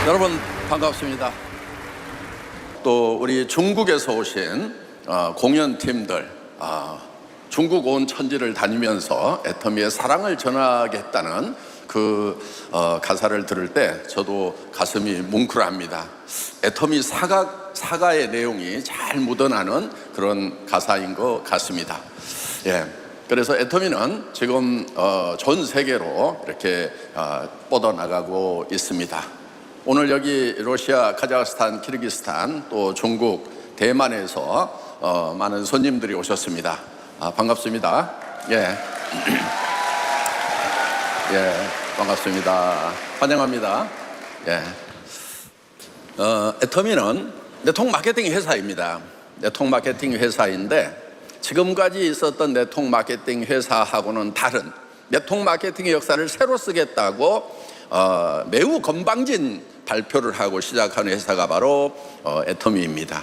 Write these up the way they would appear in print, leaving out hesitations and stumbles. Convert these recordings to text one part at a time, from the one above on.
여러분 반갑습니다. 또 우리 중국에서 오신 공연팀들, 중국 온 천지를 다니면서 애터미의 사랑을 전하겠다는 그 가사를 들을 때 저도 가슴이 뭉클합니다. 애터미 사가의 내용이 잘 묻어나는 그런 가사인 것 같습니다. 예. 그래서 애터미는 지금 전 세계로 이렇게 뻗어나가고 있습니다. 오늘 여기 러시아, 카자흐스탄, 키르기스탄, 또 중국, 대만에서 많은 손님들이 오셨습니다. 반갑습니다. 예. 예, 반갑습니다. 환영합니다. 예. 애터미는 네트워크 마케팅 회사입니다. 네트워크 마케팅 회사인데 지금까지 있었던 네트워크 마케팅 회사하고는 다른 네트워크 마케팅의 역사를 새로 쓰겠다고 매우 건방진 발표를 하고 시작한 회사가 바로 애터미입니다.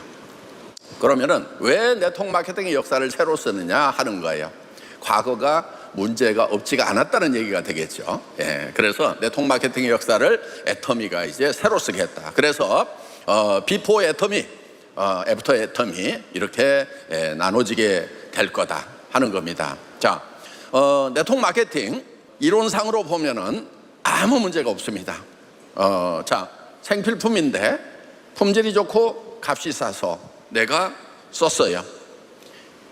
그러면은 왜 네트워크 마케팅의 역사를 새로 쓰느냐 하는 거예요. 과거가 문제가 없지가 않았다는 얘기가 되겠죠. 예, 그래서 네트워크 마케팅의 역사를 애터미가 이제 새로 쓰겠다. 그래서 비포 애터미, 애프터 애터미 이렇게 나눠지게 될 거다 하는 겁니다. 자, 네트워크 마케팅 이론상으로 보면은 아무 문제가 없습니다. 자, 생필품인데 품질이 좋고 값이 싸서 내가 썼어요.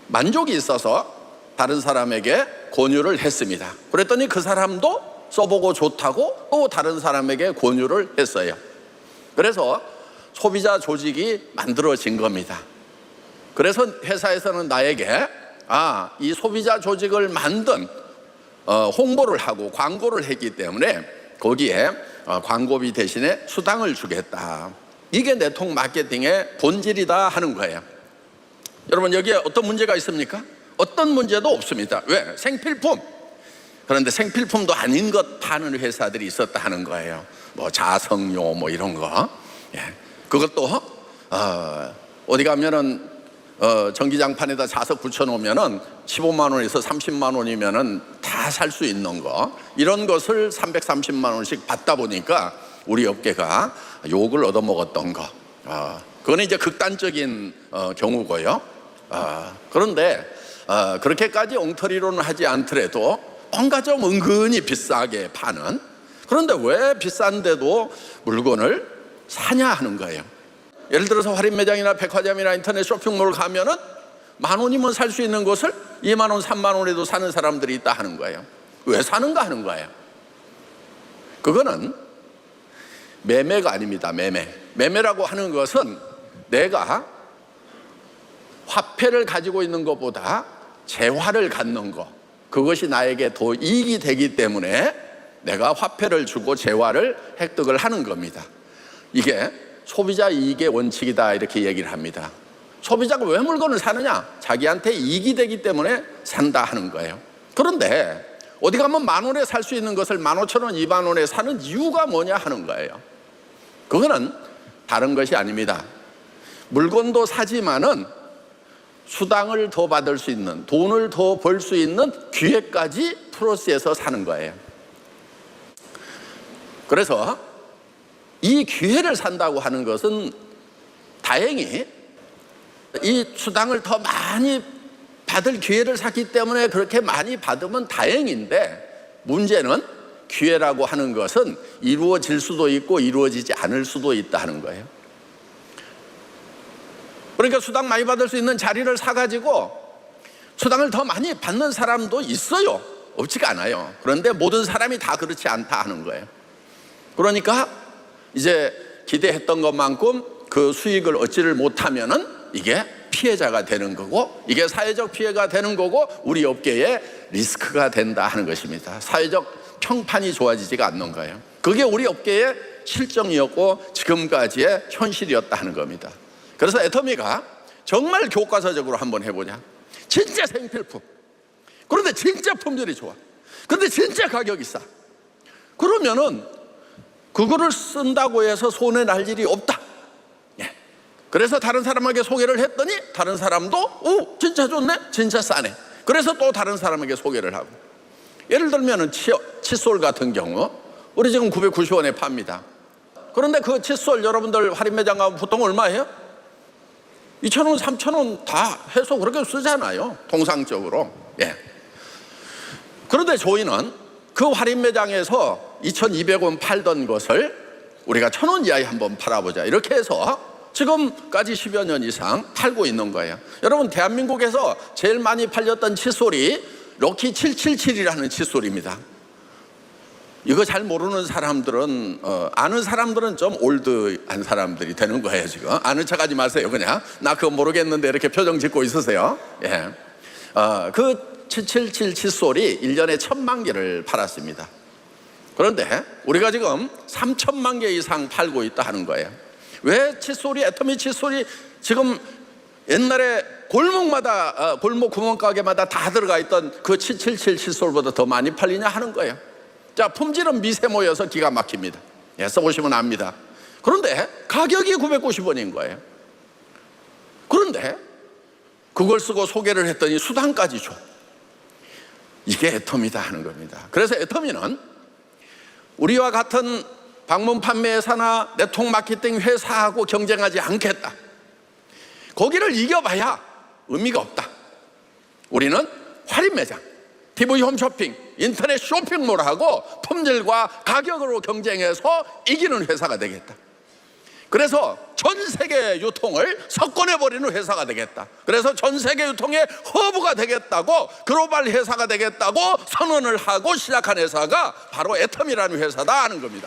만족이 있어서 다른 사람에게 권유를 했습니다. 그랬더니 그 사람도 써보고 좋다고 또 다른 사람에게 권유를 했어요. 그래서 소비자 조직이 만들어진 겁니다. 그래서 회사에서는 나에게 이 소비자 조직을 만든 홍보를 하고 광고를 했기 때문에 거기에 광고비 대신에 수당을 주겠다. 이게 네트워크 마케팅의 본질이다 하는 거예요. 여러분 여기에 어떤 문제가 있습니까? 어떤 문제도 없습니다. 왜? 생필품. 그런데 생필품도 아닌 것 파는 회사들이 있었다 하는 거예요. 뭐 자석료 뭐 이런 거. 예. 그것도 어디 가면은 전기장판에다 자석 붙여놓으면은 15만 원에서 30만 원이면은 다 살 수 있는 거, 이런 것을 330만 원씩 받다 보니까 우리 업계가 욕을 얻어먹었던 거. 그거는 이제 극단적인 경우고요. 그런데 그렇게까지 엉터리로는 하지 않더라도 뭔가 좀 은근히 비싸게 파는, 그런데 왜 비싼데도 물건을 사냐 하는 거예요. 예를 들어서 할인 매장이나 백화점이나 인터넷 쇼핑몰 가면은 만 원이면 살 수 있는 것을 2만 원, 3만 원에도 사는 사람들이 있다 하는 거예요. 왜 사는가 하는 거예요. 그거는 매매가 아닙니다. 매매라고 하는 것은 내가 화폐를 가지고 있는 것보다 재화를 갖는 것, 그것이 나에게 더 이익이 되기 때문에 내가 화폐를 주고 재화를 획득을 하는 겁니다. 이게 소비자 이익의 원칙이다 이렇게 얘기를 합니다. 소비자가 왜 물건을 사느냐? 자기한테 이익이 되기 때문에 산다 하는 거예요. 그런데 어디 가면 만 원에 살 수 있는 것을 15,000원, 2만 원에 사는 이유가 뭐냐 하는 거예요. 그거는 다른 것이 아닙니다. 물건도 사지만은 수당을 더 받을 수 있는, 돈을 더 벌 수 있는 기회까지 플러스해서 사는 거예요. 그래서 이 기회를 산다고 하는 것은 다행히 이 수당을 더 많이 받을 기회를 샀기 때문에 그렇게 많이 받으면 다행인데, 문제는 기회라고 하는 것은 이루어질 수도 있고 이루어지지 않을 수도 있다 하는 거예요. 그러니까 수당 많이 받을 수 있는 자리를 사가지고 수당을 더 많이 받는 사람도 있어요. 없지가 않아요. 그런데 모든 사람이 다 그렇지 않다 하는 거예요. 그러니까 이제 기대했던 것만큼 그 수익을 얻지를 못하면은 이게 피해자가 되는 거고, 이게 사회적 피해가 되는 거고, 우리 업계에 리스크가 된다 하는 것입니다. 사회적 평판이 좋아지지가 않는 거예요. 그게 우리 업계의 실정이었고 지금까지의 현실이었다 하는 겁니다. 그래서 애터미가 정말 교과서적으로 한번 해보자. 진짜 생필품, 그런데 진짜 품질이 좋아, 그런데 진짜 가격이 싸. 그러면은 그거를 쓴다고 해서 손해 날 일이 없다. 그래서 다른 사람에게 소개를 했더니 다른 사람도 진짜 좋네, 진짜 싸네. 그래서 또 다른 사람에게 소개를 하고, 예를 들면 칫솔 같은 경우 우리 지금 990원에 팝니다. 그런데 그 칫솔 여러분들 할인 매장 가면 보통 얼마예요? 2,000원, 3,000원 다 해서 그렇게 쓰잖아요, 통상적으로. 예. 그런데 저희는 그 할인 매장에서 2,200원 팔던 것을 우리가 1,000원 이하에 한번 팔아보자, 이렇게 해서 지금까지 10여 년 이상 팔고 있는 거예요. 여러분, 대한민국에서 제일 많이 팔렸던 칫솔이 럭키 777이라는 칫솔입니다. 이거 잘 모르는 사람들은 아는 사람들은 좀 올드한 사람들이 되는 거예요. 지금 아는 척하지 마세요. 그냥 나 그거 모르겠는데 이렇게 표정 짓고 있으세요. 예. 그 777 칫솔이 1년에 1,000만 개를 팔았습니다. 그런데 우리가 지금 3,000만 개 이상 팔고 있다 하는 거예요. 왜 칫솔이, 애터미 칫솔이 지금 옛날에 골목마다 골목 구멍가게마다 다 들어가 있던 그 777 칫솔보다 더 많이 팔리냐 하는 거예요. 자, 품질은 미세 모여서 기가 막힙니다. 예, 써보시면 압니다. 그런데 가격이 990원인 거예요. 그런데 그걸 쓰고 소개를 했더니 수당까지 줘. 이게 애터미다 하는 겁니다. 그래서 애터미는 우리와 같은 방문 판매 회사나 네트워크 마케팅 회사하고 경쟁하지 않겠다. 거기를 이겨봐야 의미가 없다. 우리는 할인 매장, TV 홈쇼핑, 인터넷 쇼핑몰하고 품질과 가격으로 경쟁해서 이기는 회사가 되겠다. 그래서 전 세계 유통을 석권해버리는 회사가 되겠다. 그래서 전 세계 유통의 허브가 되겠다고, 글로벌 회사가 되겠다고 선언을 하고 시작한 회사가 바로 애터미라는 회사다 하는 겁니다.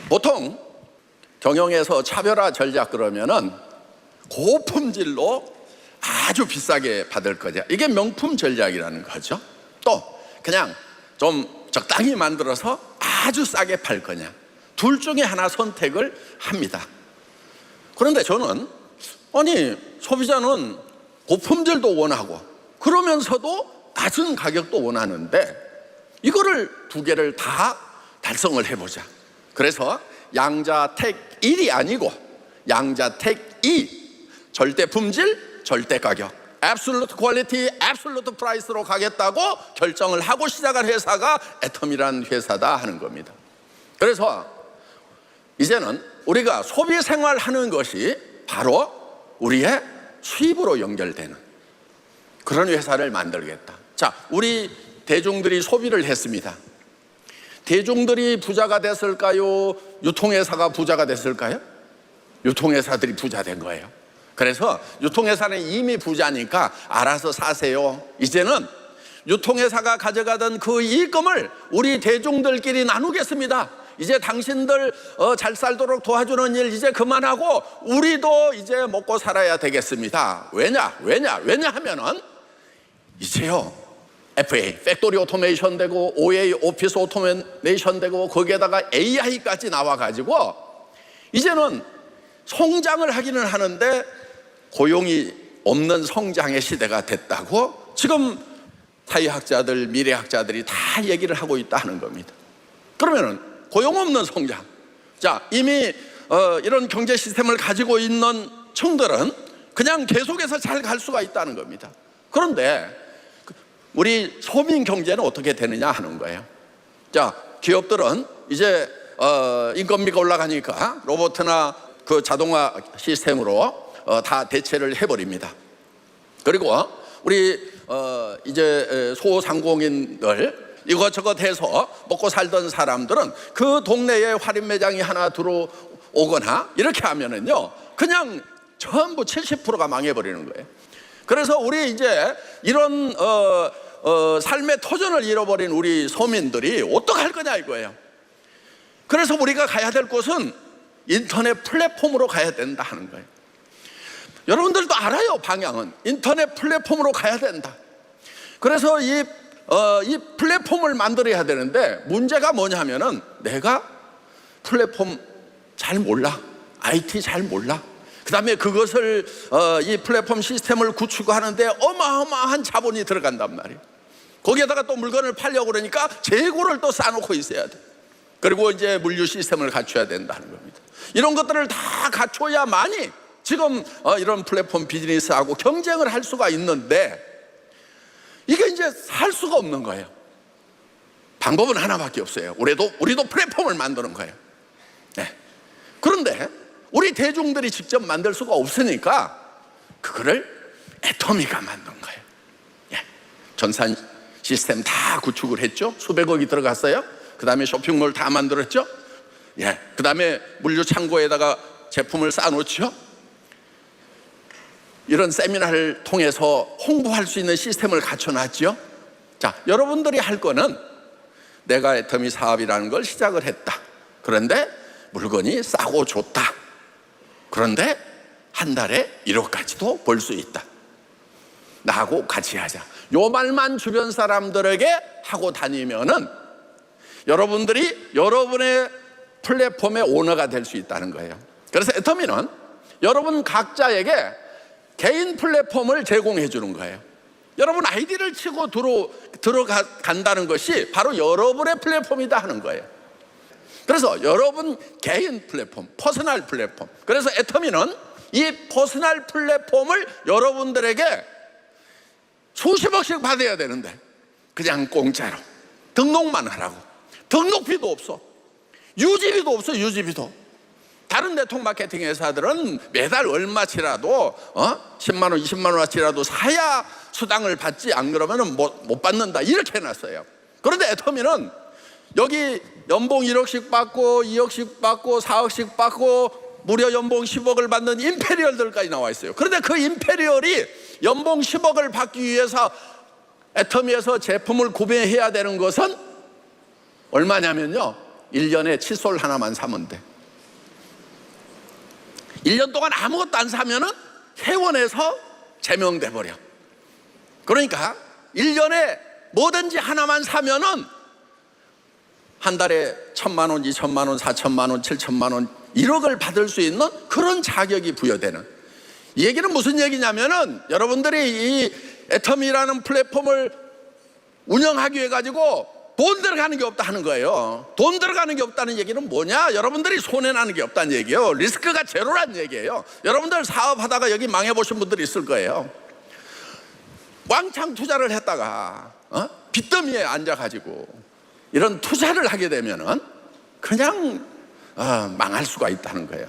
보통 경영에서 차별화 전략 그러면은 고품질로 아주 비싸게 받을 거죠. 이게 명품 전략이라는 거죠. 또 그냥 좀 적당히 만들어서 아주 싸게 팔 거냐, 둘 중에 하나 선택을 합니다. 그런데 저는 아니, 소비자는 고품질도 원하고 그러면서도 낮은 가격도 원하는데 이거를 두 개를 다 달성을 해보자. 그래서 양자택 1이 아니고 양자택 2, 절대 품질, 절대 가격, absolute quality, absolute price로 가겠다고 결정을 하고 시작한 회사가 애터미라는 회사다 하는 겁니다. 그래서 이제는 우리가 소비 생활하는 것이 바로 우리의 수입으로 연결되는 그런 회사를 만들겠다. 자, 우리 대중들이 소비를 했습니다. 대중들이 부자가 됐을까요? 유통회사가 부자가 됐을까요? 유통회사들이 부자 된 거예요. 그래서 유통회사는 이미 부자니까 알아서 사세요. 이제는 유통회사가 가져가던 그 이익금을 우리 대중들끼리 나누겠습니다. 이제 당신들 잘 살도록 도와주는 일 이제 그만하고 우리도 이제 먹고 살아야 되겠습니다. 왜냐하면은 이제요, FA, 팩토리 오토메이션 되고 OA, 오피스 오토메이션 되고 거기에다가 AI까지 나와가지고 이제는 성장을 하기는 하는데 고용이 없는 성장의 시대가 됐다고 지금 사회학자들, 미래학자들이 다 얘기를 하고 있다 하는 겁니다. 그러면은 고용 없는 성장, 자, 이미 이런 경제 시스템을 가지고 있는 층들은 그냥 계속해서 잘 갈 수가 있다는 겁니다. 그런데 우리 소민 경제는 어떻게 되느냐 하는 거예요. 자, 기업들은 이제 인건비가 올라가니까 로봇이나 그 자동화 시스템으로 다 대체를 해버립니다. 그리고 우리 이제 소상공인들 이것저것 해서 먹고 살던 사람들은 그 동네에 할인 매장이 하나 들어오거나 이렇게 하면은요, 그냥 전부 70%가 망해버리는 거예요. 그래서 우리 이제 이런 삶의 터전을 잃어버린 우리 서민들이 어떡할 거냐 이거예요. 그래서 우리가 가야 될 곳은 인터넷 플랫폼으로 가야 된다 하는 거예요. 여러분들도 알아요, 방향은. 인터넷 플랫폼으로 가야 된다. 그래서 이 플랫폼을 만들어야 되는데 문제가 뭐냐면은 내가 플랫폼 잘 몰라, IT 잘 몰라. 그 다음에 그것을 이 플랫폼 시스템을 구축하는데 어마어마한 자본이 들어간단 말이에요. 거기에다가 또 물건을 팔려고 그러니까 재고를 또 쌓아놓고 있어야 돼. 그리고 이제 물류 시스템을 갖춰야 된다는 겁니다. 이런 것들을 다 갖춰야만이 지금 이런 플랫폼 비즈니스하고 경쟁을 할 수가 있는데 이게 이제 할 수가 없는 거예요. 방법은 하나밖에 없어요. 우리도 플랫폼을 만드는 거예요. 네. 그런데 우리 대중들이 직접 만들 수가 없으니까 그거를 애터미가 만든 거예요. 예. 전산 시스템 다 구축을 했죠. 수백억이 들어갔어요. 그 다음에 쇼핑몰 다 만들었죠. 예. 그 다음에 물류 창고에다가 제품을 쌓아놓죠. 이런 세미나를 통해서 홍보할 수 있는 시스템을 갖춰놨죠. 자, 여러분들이 할 거는 내가 애터미 사업이라는 걸 시작을 했다. 그런데 물건이 싸고 좋다. 그런데 한 달에 1억까지도 벌 수 있다. 나하고 같이 하자. 요 말만 주변 사람들에게 하고 다니면은 여러분들이 여러분의 플랫폼의 오너가 될 수 있다는 거예요. 그래서 애터미는 여러분 각자에게 개인 플랫폼을 제공해 주는 거예요. 여러분 아이디를 치고 들어간다는 것이 바로 여러분의 플랫폼이다 하는 거예요. 그래서 여러분 개인 플랫폼, 퍼스널 플랫폼. 그래서 애터미는 이 퍼스널 플랫폼을 여러분들에게 수십억씩 받아야 되는데 그냥 공짜로 등록만 하라고. 등록비도 없어. 유지비도 없어. 유지비도. 다른 네트워크 마케팅 회사들은 매달 얼마치라도 10만 원, 20만 원어치라도 사야 수당을 받지, 안 그러면 못 받는다 이렇게 해놨어요. 그런데 애터미는 여기 연봉 1억씩 받고 2억씩 받고 4억씩 받고 무려 연봉 10억을 받는 임페리얼들까지 나와 있어요. 그런데 그 임페리얼이 연봉 10억을 받기 위해서 애터미에서 제품을 구매해야 되는 것은 얼마냐면요, 1년에 칫솔 하나만 사면 돼. 1년 동안 아무것도 안 사면은 회원에서 제명돼 버려. 그러니까 1년에 뭐든지 하나만 사면은 한 달에 1,000만 원, 2,000만 원, 4,000만 원, 7,000만 원, 1억을 받을 수 있는 그런 자격이 부여되는. 이 얘기는 무슨 얘기냐면은 여러분들이 이 애터미라는 플랫폼을 운영하기 위해 가지고 돈 들어가는 게 없다 하는 거예요. 돈 들어가는 게 없다는 얘기는 뭐냐? 여러분들이 손해나는 게 없다는 얘기예요. 리스크가 제로라는 얘기예요. 여러분들 사업하다가 여기 망해보신 분들이 있을 거예요. 왕창 투자를 했다가 빚더미에 앉아가지고 이런 투자를 하게 되면은 그냥 망할 수가 있다는 거예요.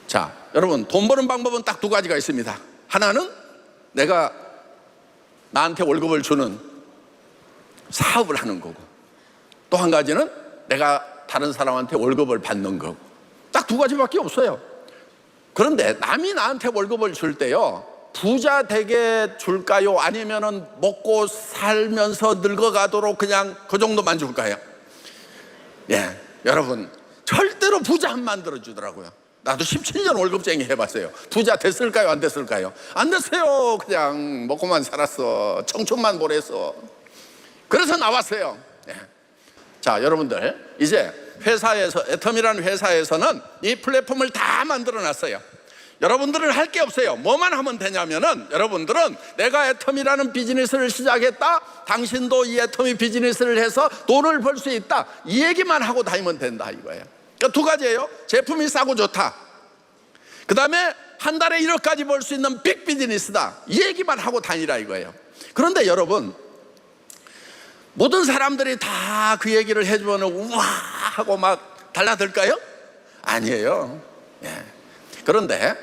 자, 여러분, 돈 버는 방법은 딱 두 가지가 있습니다. 하나는 내가 나한테 월급을 주는 사업을 하는 거고, 또 한 가지는 내가 다른 사람한테 월급을 받는 거고. 딱 두 가지밖에 없어요. 그런데 남이 나한테 월급을 줄 때요, 부자 되게 줄까요? 아니면은 먹고 살면서 늙어가도록 그냥 그 정도만 줄까요? 예, 여러분, 절대로 부자 안 만들어 주더라고요. 나도 17년 월급쟁이 해봤어요. 부자 됐을까요? 안 됐을까요? 안 됐어요. 그냥 먹고만 살았어. 청춘만 보냈어. 그래서 나왔어요. 네. 자, 여러분들, 이제 회사에서, 애터미라는 회사에서는 이 플랫폼을 다 만들어 놨어요. 여러분들은 할 게 없어요. 뭐만 하면 되냐면은, 여러분들은 내가 애터미라는 비즈니스를 시작했다, 당신도 이 애터미 비즈니스를 해서 돈을 벌 수 있다, 이 얘기만 하고 다니면 된다 이거예요. 그러니까 두 가지예요. 제품이 싸고 좋다, 그 다음에 한 달에 1억까지 벌 수 있는 빅 비즈니스다, 이 얘기만 하고 다니라 이거예요. 그런데 여러분, 모든 사람들이 다 그 얘기를 해주면 우와 하고 막 달라들까요? 아니에요. 예. 그런데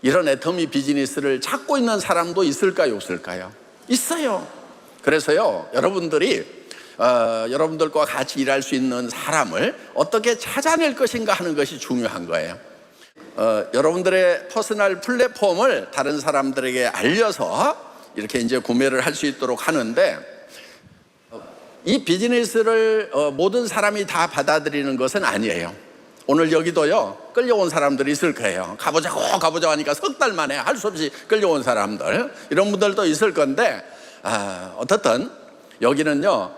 이런 애터미 비즈니스를 찾고 있는 사람도 있을까요? 없을까요? 있어요. 그래서요, 여러분들이 여러분들과 같이 일할 수 있는 사람을 어떻게 찾아낼 것인가 하는 것이 중요한 거예요. 여러분들의 퍼스널 플랫폼을 다른 사람들에게 알려서 이렇게 이제 구매를 할 수 있도록 하는데, 이 비즈니스를 모든 사람이 다 받아들이는 것은 아니에요. 오늘 여기도요, 끌려온 사람들이 있을 거예요. 가보자고 하니까 석 달 만에 할 수 없이 끌려온 사람들, 이런 분들도 있을 건데, 어떻든 여기는요,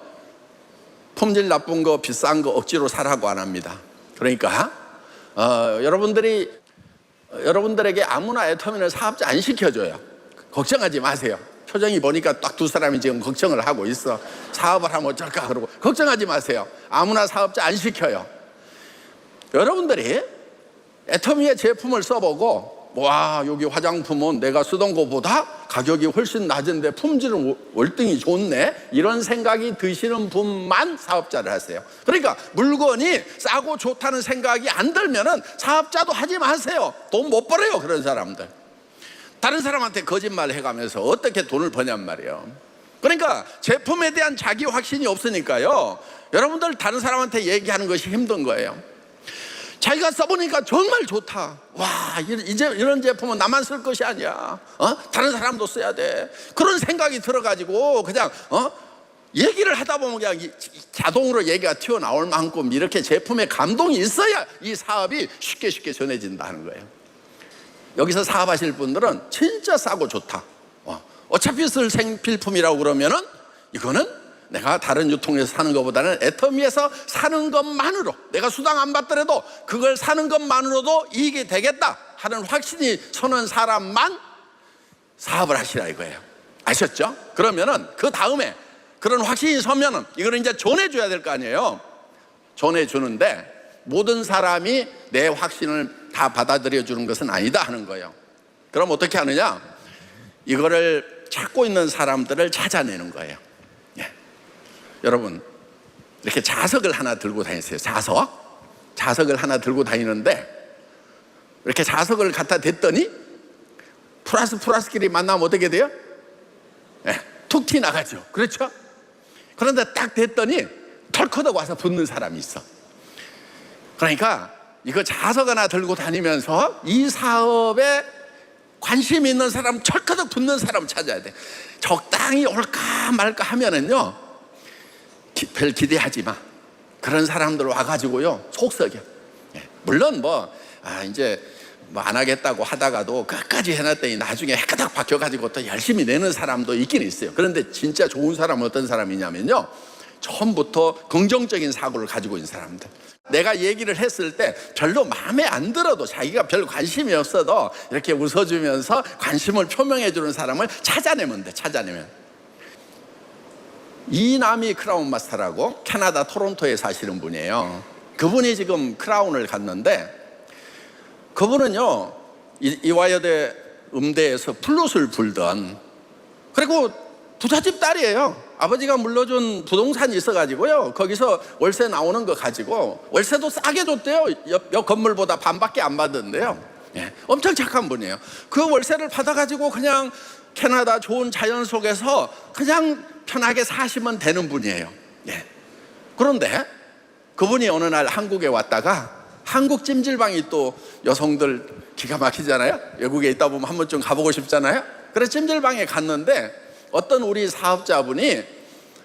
품질 나쁜 거 비싼 거 억지로 사라고 안 합니다. 그러니까 여러분들에게 아무나 애터미를 사업자 안 시켜줘요. 걱정하지 마세요. 표정이 보니까 딱 두 사람이 지금 걱정을 하고 있어. 사업을 하면 어쩔까 그러고. 걱정하지 마세요. 아무나 사업자 안 시켜요. 여러분들이 애터미의 제품을 써보고 와, 여기 화장품은 내가 쓰던 것보다 가격이 훨씬 낮은데 품질은 월등히 좋네, 이런 생각이 드시는 분만 사업자를 하세요. 그러니까 물건이 싸고 좋다는 생각이 안 들면은 사업자도 하지 마세요. 돈 못 벌어요, 그런 사람들. 다른 사람한테 거짓말 해가면서 어떻게 돈을 버냔 말이에요. 그러니까 제품에 대한 자기 확신이 없으니까요, 여러분들 다른 사람한테 얘기하는 것이 힘든 거예요. 자기가 써보니까 정말 좋다. 와, 이제 이런 제품은 나만 쓸 것이 아니야. 다른 사람도 써야 돼. 그런 생각이 들어가지고 그냥 얘기를 하다 보면 그냥 자동으로 얘기가 튀어나올 만큼 이렇게 제품에 감동이 있어야 이 사업이 쉽게 전해진다는 거예요. 여기서 사업하실 분들은 진짜 싸고 좋다. 어차피 쓸 생필품이라고 그러면은 이거는 내가 다른 유통에서 사는 것보다는 애터미에서 사는 것만으로, 내가 수당 안 받더라도 그걸 사는 것만으로도 이익이 되겠다 하는 확신이 서는 사람만 사업을 하시라 이거예요. 아셨죠? 그러면은 그 다음에 그런 확신이 서면은 이거는 이제 전해줘야 될 거 아니에요. 전해주는데 모든 사람이 내 확신을 다 받아들여 주는 것은 아니다 하는 거예요. 그럼 어떻게 하느냐? 이거를 찾고 있는 사람들을 찾아내는 거예요. 여러분, 이렇게 자석을 하나 들고 다니세요. 자석을 하나 들고 다니는데 이렇게 자석을 갖다 댔더니 플러스끼리 만나면 어떻게 돼요? 툭 튀나가죠. 그렇죠? 그런데 딱 댔더니 털커덕 와서 붙는 사람이 있어. 그러니까 이거 자석 하나 들고 다니면서 이 사업에 관심 있는 사람, 철커덕 붙는 사람 찾아야 돼. 적당히 올까 말까 하면은요, 별 기대하지 마. 그런 사람들 와가지고요, 속 썩여. 물론 이제 안 하겠다고 하다가도 끝까지 해놨더니 나중에 해까닥 바뀌어가지고 또 열심히 내는 사람도 있긴 있어요. 그런데 진짜 좋은 사람은 어떤 사람이냐면요, 처음부터 긍정적인 사고를 가지고 있는 사람들. 내가 얘기를 했을 때 별로 마음에 안 들어도, 자기가 별 관심이 없어도 이렇게 웃어주면서 관심을 표명해주는 사람을 찾아내면 돼. 찾아내면. 이나미 크라운 마스터라고 캐나다 토론토에 사시는 분이에요. 그분이 지금 크라운을 갔는데, 그분은요, 이화여대 음대에서 플룻을 불던, 그리고 부잣집 딸이에요. 아버지가 물려준 부동산이 있어가지고요, 거기서 월세 나오는 거 가지고 월세도 싸게 줬대요. 옆 건물보다 반밖에 안 받는데요. 엄청 착한 분이에요. 그 월세를 받아가지고 그냥 캐나다 좋은 자연 속에서 그냥 편하게 사시면 되는 분이에요. 그런데 그분이 어느 날 한국에 왔다가, 한국 찜질방이 또 여성들 기가 막히잖아요. 외국에 있다 보면 한 번쯤 가보고 싶잖아요. 그래서 찜질방에 갔는데 어떤 우리 사업자분이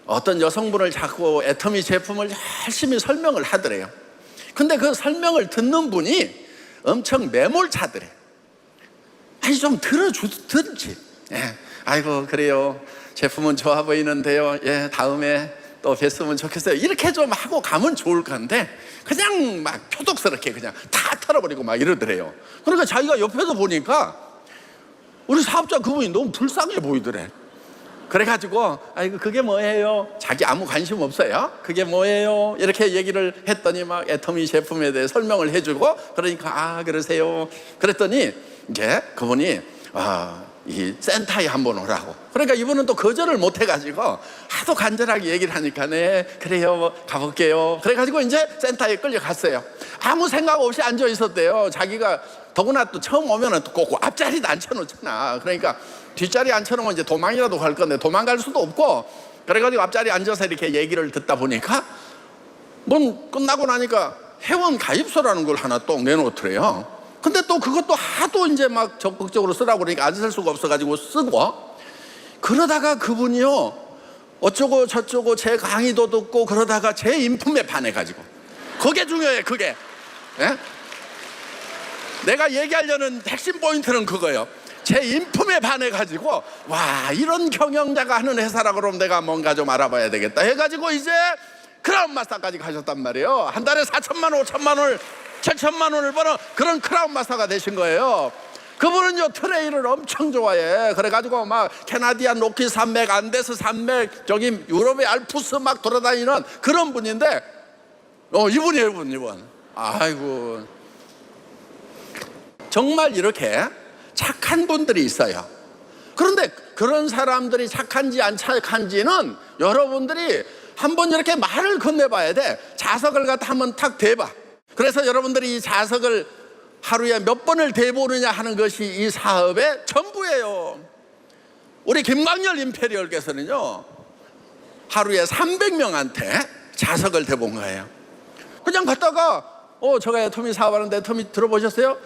어떤 여성분을 자꾸 애터미 제품을 열심히 설명을 하더래요. 근데 그 설명을 듣는 분이 엄청 매몰차더래. 아니 좀 들어주든지. 아이고 그래요, 제품은 좋아 보이는데요, 다음에 또 뵀으면 좋겠어요, 이렇게 좀 하고 가면 좋을 건데 그냥 막 표독스럽게 그냥 다 털어버리고 막 이러더래요. 그러니까 자기가 옆에서 보니까 우리 사업자 그분이 너무 불쌍해 보이더래. 그래가지고 아이고 그게 뭐예요? 자기 아무 관심 없어요. 그게 뭐예요? 이렇게 얘기를 했더니 막 애터미 제품에 대해 설명을 해주고, 그러니까 그러세요. 그랬더니 이제 그분이 이 센터에 한번 오라고. 그러니까 이분은 또 거절을 못 해가지고 하도 간절하게 얘기를 하니까 네 그래요 가볼게요. 그래가지고 이제 센터에 끌려갔어요. 아무 생각 없이 앉아 있었대요. 자기가 더구나 또 처음 오면은 또 꼭 앞자리도 앉혀놓잖아. 그러니까 뒷자리에 앉혀놓으면 이제 도망이라도 갈 건데 도망갈 수도 없고, 그래가지고 앞자리에 앉아서 이렇게 얘기를 듣다 보니까 끝나고 나니까 회원 가입서라는 걸 하나 또 내놓더래요. 근데 또 그것도 하도 이제 막 적극적으로 쓰라고 그러니까 안 쓸 수가 없어가지고 쓰고, 그러다가 그분이요, 어쩌고 저쩌고 제 강의도 듣고 그러다가 제 인품에 반해가지고, 그게 중요해. 그게 내가 얘기하려는 핵심 포인트는 그거예요. 제 인품에 반해가지고 와, 이런 경영자가 하는 회사라 그러면 내가 뭔가 좀 알아봐야 되겠다 해가지고 이제 크라운 마스터까지 가셨단 말이에요. 한 달에 4천만 원, 5천만 원, 7천만 원을 버는 그런 크라운 마스터가 되신 거예요. 그분은요 트레일을 엄청 좋아해. 그래가지고 막 캐나디안 로키 산맥, 안데스 산맥, 저기 유럽의 알프스 막 돌아다니는 그런 분인데 이분이에요. 이분. 아이고 정말 이렇게 착한 분들이 있어요. 그런데 그런 사람들이 착한지 안 착한지는 여러분들이 한번 이렇게 말을 건네봐야 돼. 자석을 갖다 한번 탁 대봐. 그래서 여러분들이 이 자석을 하루에 몇 번을 대보느냐 하는 것이 이 사업의 전부예요. 우리 김광열 임페리얼께서는요, 하루에 300명한테 자석을 대본 거예요. 그냥 갔다가 제가 애터미 사업하는데 애터미 들어보셨어요?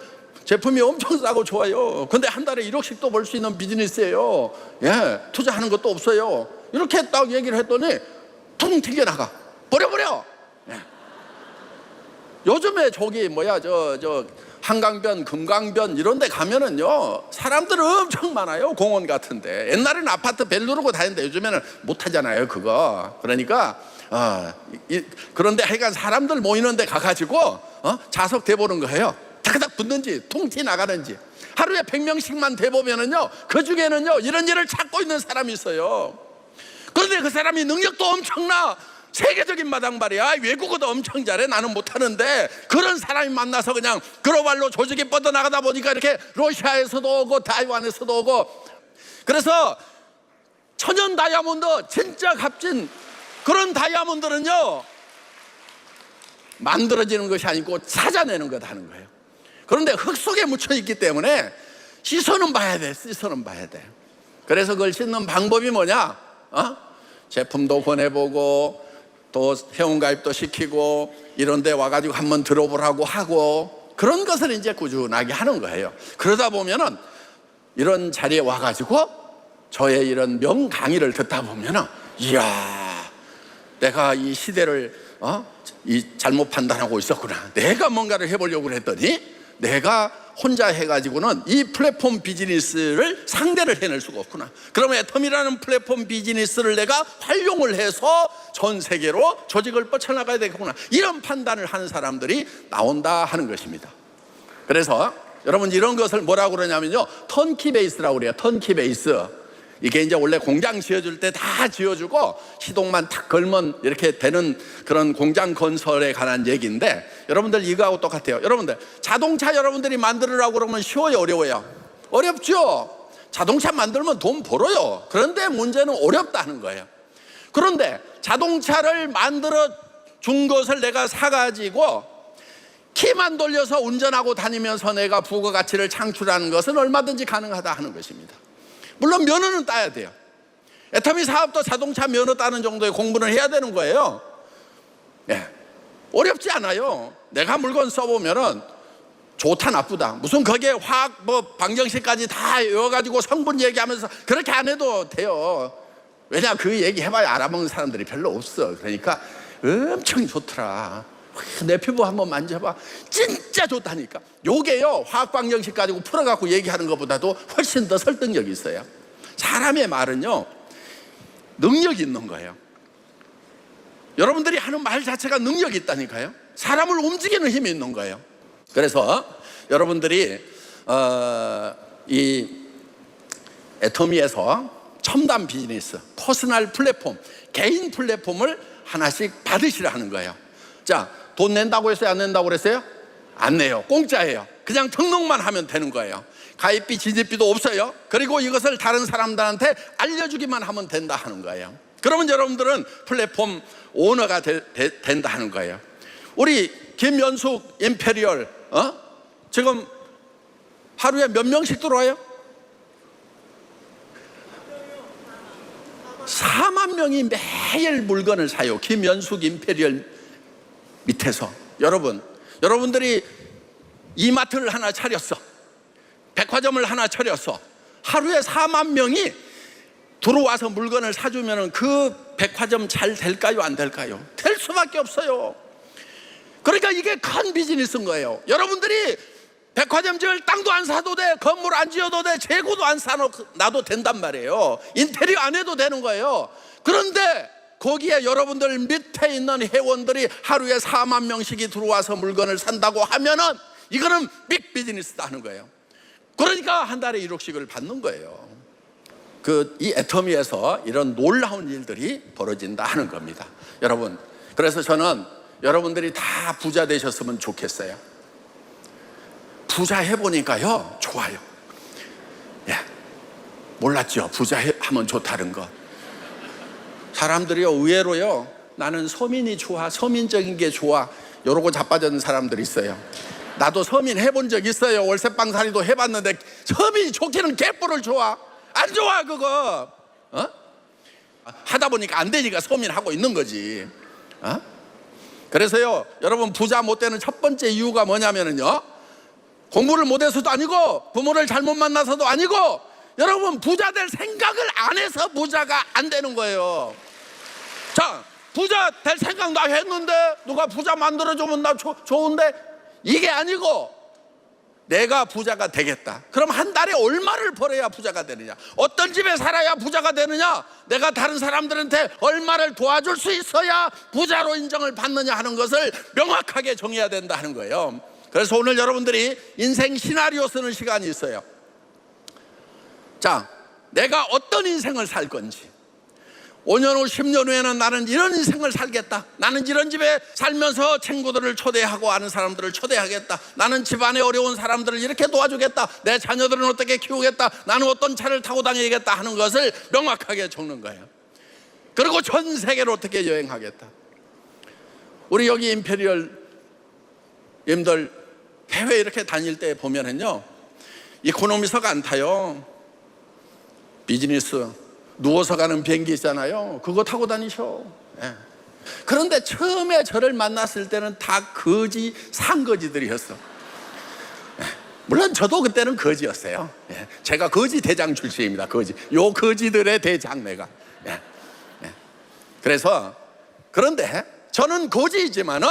제품이 엄청 싸고 좋아요. 근데 한 달에 1억씩도 벌 수 있는 비즈니스예요. 예, 투자하는 것도 없어요. 이렇게 딱 얘기를 했더니 퉁 튕겨나가. 버려. 예. 요즘에 저기 한강변, 금강변 이런 데 가면은요, 사람들 엄청 많아요. 공원 같은데. 옛날에는 아파트 벨 누르고 다녔는데 요즘에는 못 하잖아요, 그거. 그러니까 그런데 하여간 사람들 모이는 데 가가지고 자석 대보는 거예요. 타닥 붙는지 퉁 나가는지. 하루에 100명씩만 대보면은요, 그 중에는요 이런 일을 찾고 있는 사람이 있어요. 그런데 그 사람이 능력도 엄청나. 세계적인 마당발이야. 외국어도 엄청 잘해. 나는 못하는데 그런 사람이 만나서 그냥 글로벌로 조직이 뻗어나가다 보니까 이렇게 러시아에서도 오고 타이완에서도 오고. 그래서 천연 다이아몬드, 진짜 값진 그런 다이아몬드는요 만들어지는 것이 아니고 찾아내는 것 하는 거예요. 그런데 흙 속에 묻혀 있기 때문에 씻어는 봐야 돼. 그래서 그걸 씻는 방법이 뭐냐? 제품도 권해보고 또 회원가입도 시키고 이런 데 와가지고 한번 들어보라고 하고, 그런 것을 이제 꾸준하게 하는 거예요. 그러다 보면은 이런 자리에 와가지고 저의 이런 명 강의를 듣다 보면은, 이야, 내가 이 시대를 잘못 판단하고 있었구나. 내가 뭔가를 해보려고 했더니 내가 혼자 해가지고는 이 플랫폼 비즈니스를 상대를 해낼 수가 없구나. 그러면 애텀이라는 플랫폼 비즈니스를 내가 활용을 해서 전 세계로 조직을 뻗쳐나가야 되겠구나. 이런 판단을 하는 사람들이 나온다 하는 것입니다. 그래서 여러분 이런 것을 뭐라고 그러냐면요, 턴키 베이스라고 그래요. 턴키 베이스. 이게 이제 원래 공장 지어줄 때 다 지어주고 시동만 탁 걸면 이렇게 되는 그런 공장 건설에 관한 얘기인데, 여러분들 이거하고 똑같아요. 여러분들 자동차 여러분들이 만들으라고 그러면 쉬워요, 어려워요? 어렵죠. 자동차 만들면 돈 벌어요. 그런데 문제는 어렵다는 거예요. 그런데 자동차를 만들어 준 것을 내가 사가지고 키만 돌려서 운전하고 다니면서 내가 부가가치를 창출하는 것은 얼마든지 가능하다 하는 것입니다. 물론 면허는 따야 돼요. 애터미 사업도 자동차 면허 따는 정도의 공부는 해야 되는 거예요. 네. 어렵지 않아요. 내가 물건 써보면은 좋다 나쁘다, 무슨 거기에 화학 방정식까지 다 외워가지고 성분 얘기하면서 그렇게 안 해도 돼요. 왜냐, 그 얘기 해봐야 알아먹는 사람들이 별로 없어. 그러니까 엄청 좋더라. 내 피부 한번 만져봐. 진짜 좋다니까. 요게요, 화학 방정식 가지고 풀어갖고 얘기하는 것보다도 훨씬 더 설득력이 있어요. 사람의 말은요, 능력이 있는 거예요. 여러분들이 하는 말 자체가 능력이 있다니까요. 사람을 움직이는 힘이 있는 거예요. 그래서 여러분들이 이 애터미에서 첨단 비즈니스, 퍼스널 플랫폼, 개인 플랫폼을 하나씩 받으시라 하는 거예요. 자, 돈 낸다고 했어요? 안 낸다고 그랬어요? 안 내요. 공짜예요. 그냥 등록만 하면 되는 거예요. 가입비, 진입비도 없어요. 그리고 이것을 다른 사람들한테 알려주기만 하면 된다 하는 거예요. 그러면 여러분들은 플랫폼 오너가 된다 하는 거예요. 우리 김연숙 임페리얼 지금 하루에 몇 명씩 들어와요? 4만 명이 매일 물건을 사요. 김연숙 임페리얼 밑에서. 여러분들이 이마트를 하나 차렸어. 백화점을 하나 차렸어. 하루에 4만 명이 들어와서 물건을 사주면 그 백화점 잘 될까요? 안 될까요? 될 수밖에 없어요. 그러니까 이게 큰 비즈니스인 거예요. 여러분들이 백화점 지을 땅도 안 사도 돼, 건물 안 지어도 돼, 재고도 안 사놔도 된단 말이에요. 인테리어 안 해도 되는 거예요. 그런데 거기에 여러분들 밑에 있는 회원들이 하루에 4만 명씩이 들어와서 물건을 산다고 하면은 이거는 빅 비즈니스다 하는 거예요. 그러니까 한 달에 1억씩을 받는 거예요. 이 애터미에서 이런 놀라운 일들이 벌어진다 하는 겁니다. 여러분, 그래서 저는 여러분들이 다 부자 되셨으면 좋겠어요. 부자 해보니까요, 좋아요. 예, 몰랐죠? 부자 하면 좋다는 거. 사람들이요, 의외로요, 나는 서민이 좋아, 서민적인 게 좋아, 이러고 자빠졌는 사람들이 있어요. 나도 서민 해본 적 있어요. 월세방살이도 해봤는데 서민이 좋기는 개뿔을 좋아. 안 좋아 그거. 하다 보니까 안 되니까 서민하고 있는 거지. 그래서요, 여러분, 부자 못 되는 첫 번째 이유가 뭐냐면요, 공부를 못해서도 아니고 부모를 잘못 만나서도 아니고, 여러분, 부자 될 생각을 안 해서 부자가 안 되는 거예요. 자, 부자 될 생각 나 했는데 누가 부자 만들어주면 나 좋은데, 이게 아니고 내가 부자가 되겠다. 그럼 한 달에 얼마를 벌어야 부자가 되느냐, 어떤 집에 살아야 부자가 되느냐, 내가 다른 사람들한테 얼마를 도와줄 수 있어야 부자로 인정을 받느냐 하는 것을 명확하게 정해야 된다 하는 거예요. 그래서 오늘 여러분들이 인생 시나리오 쓰는 시간이 있어요. 자, 내가 어떤 인생을 살 건지, 5년 후 10년 후에는 나는 이런 인생을 살겠다, 나는 이런 집에 살면서 친구들을 초대하고 아는 사람들을 초대하겠다, 나는 집안에 어려운 사람들을 이렇게 도와주겠다, 내 자녀들은 어떻게 키우겠다, 나는 어떤 차를 타고 다니겠다 하는 것을 명확하게 적는 거예요. 그리고 전 세계로 어떻게 여행하겠다. 우리 여기 임페리얼님들 해외 이렇게 다닐 때 보면은요, 이코노미석 안 타요. 비즈니스 누워서 가는 비행기 있잖아요. 그거 타고 다니셔. 예. 그런데 처음에 저를 만났을 때는 다 거지, 산거지들이었어. 예. 물론 저도 그때는 거지였어요. 예. 제가 거지 대장 출신입니다. 거지. 요 거지들의 대장 내가. 예. 예. 그래서, 그런데 저는 거지이지만은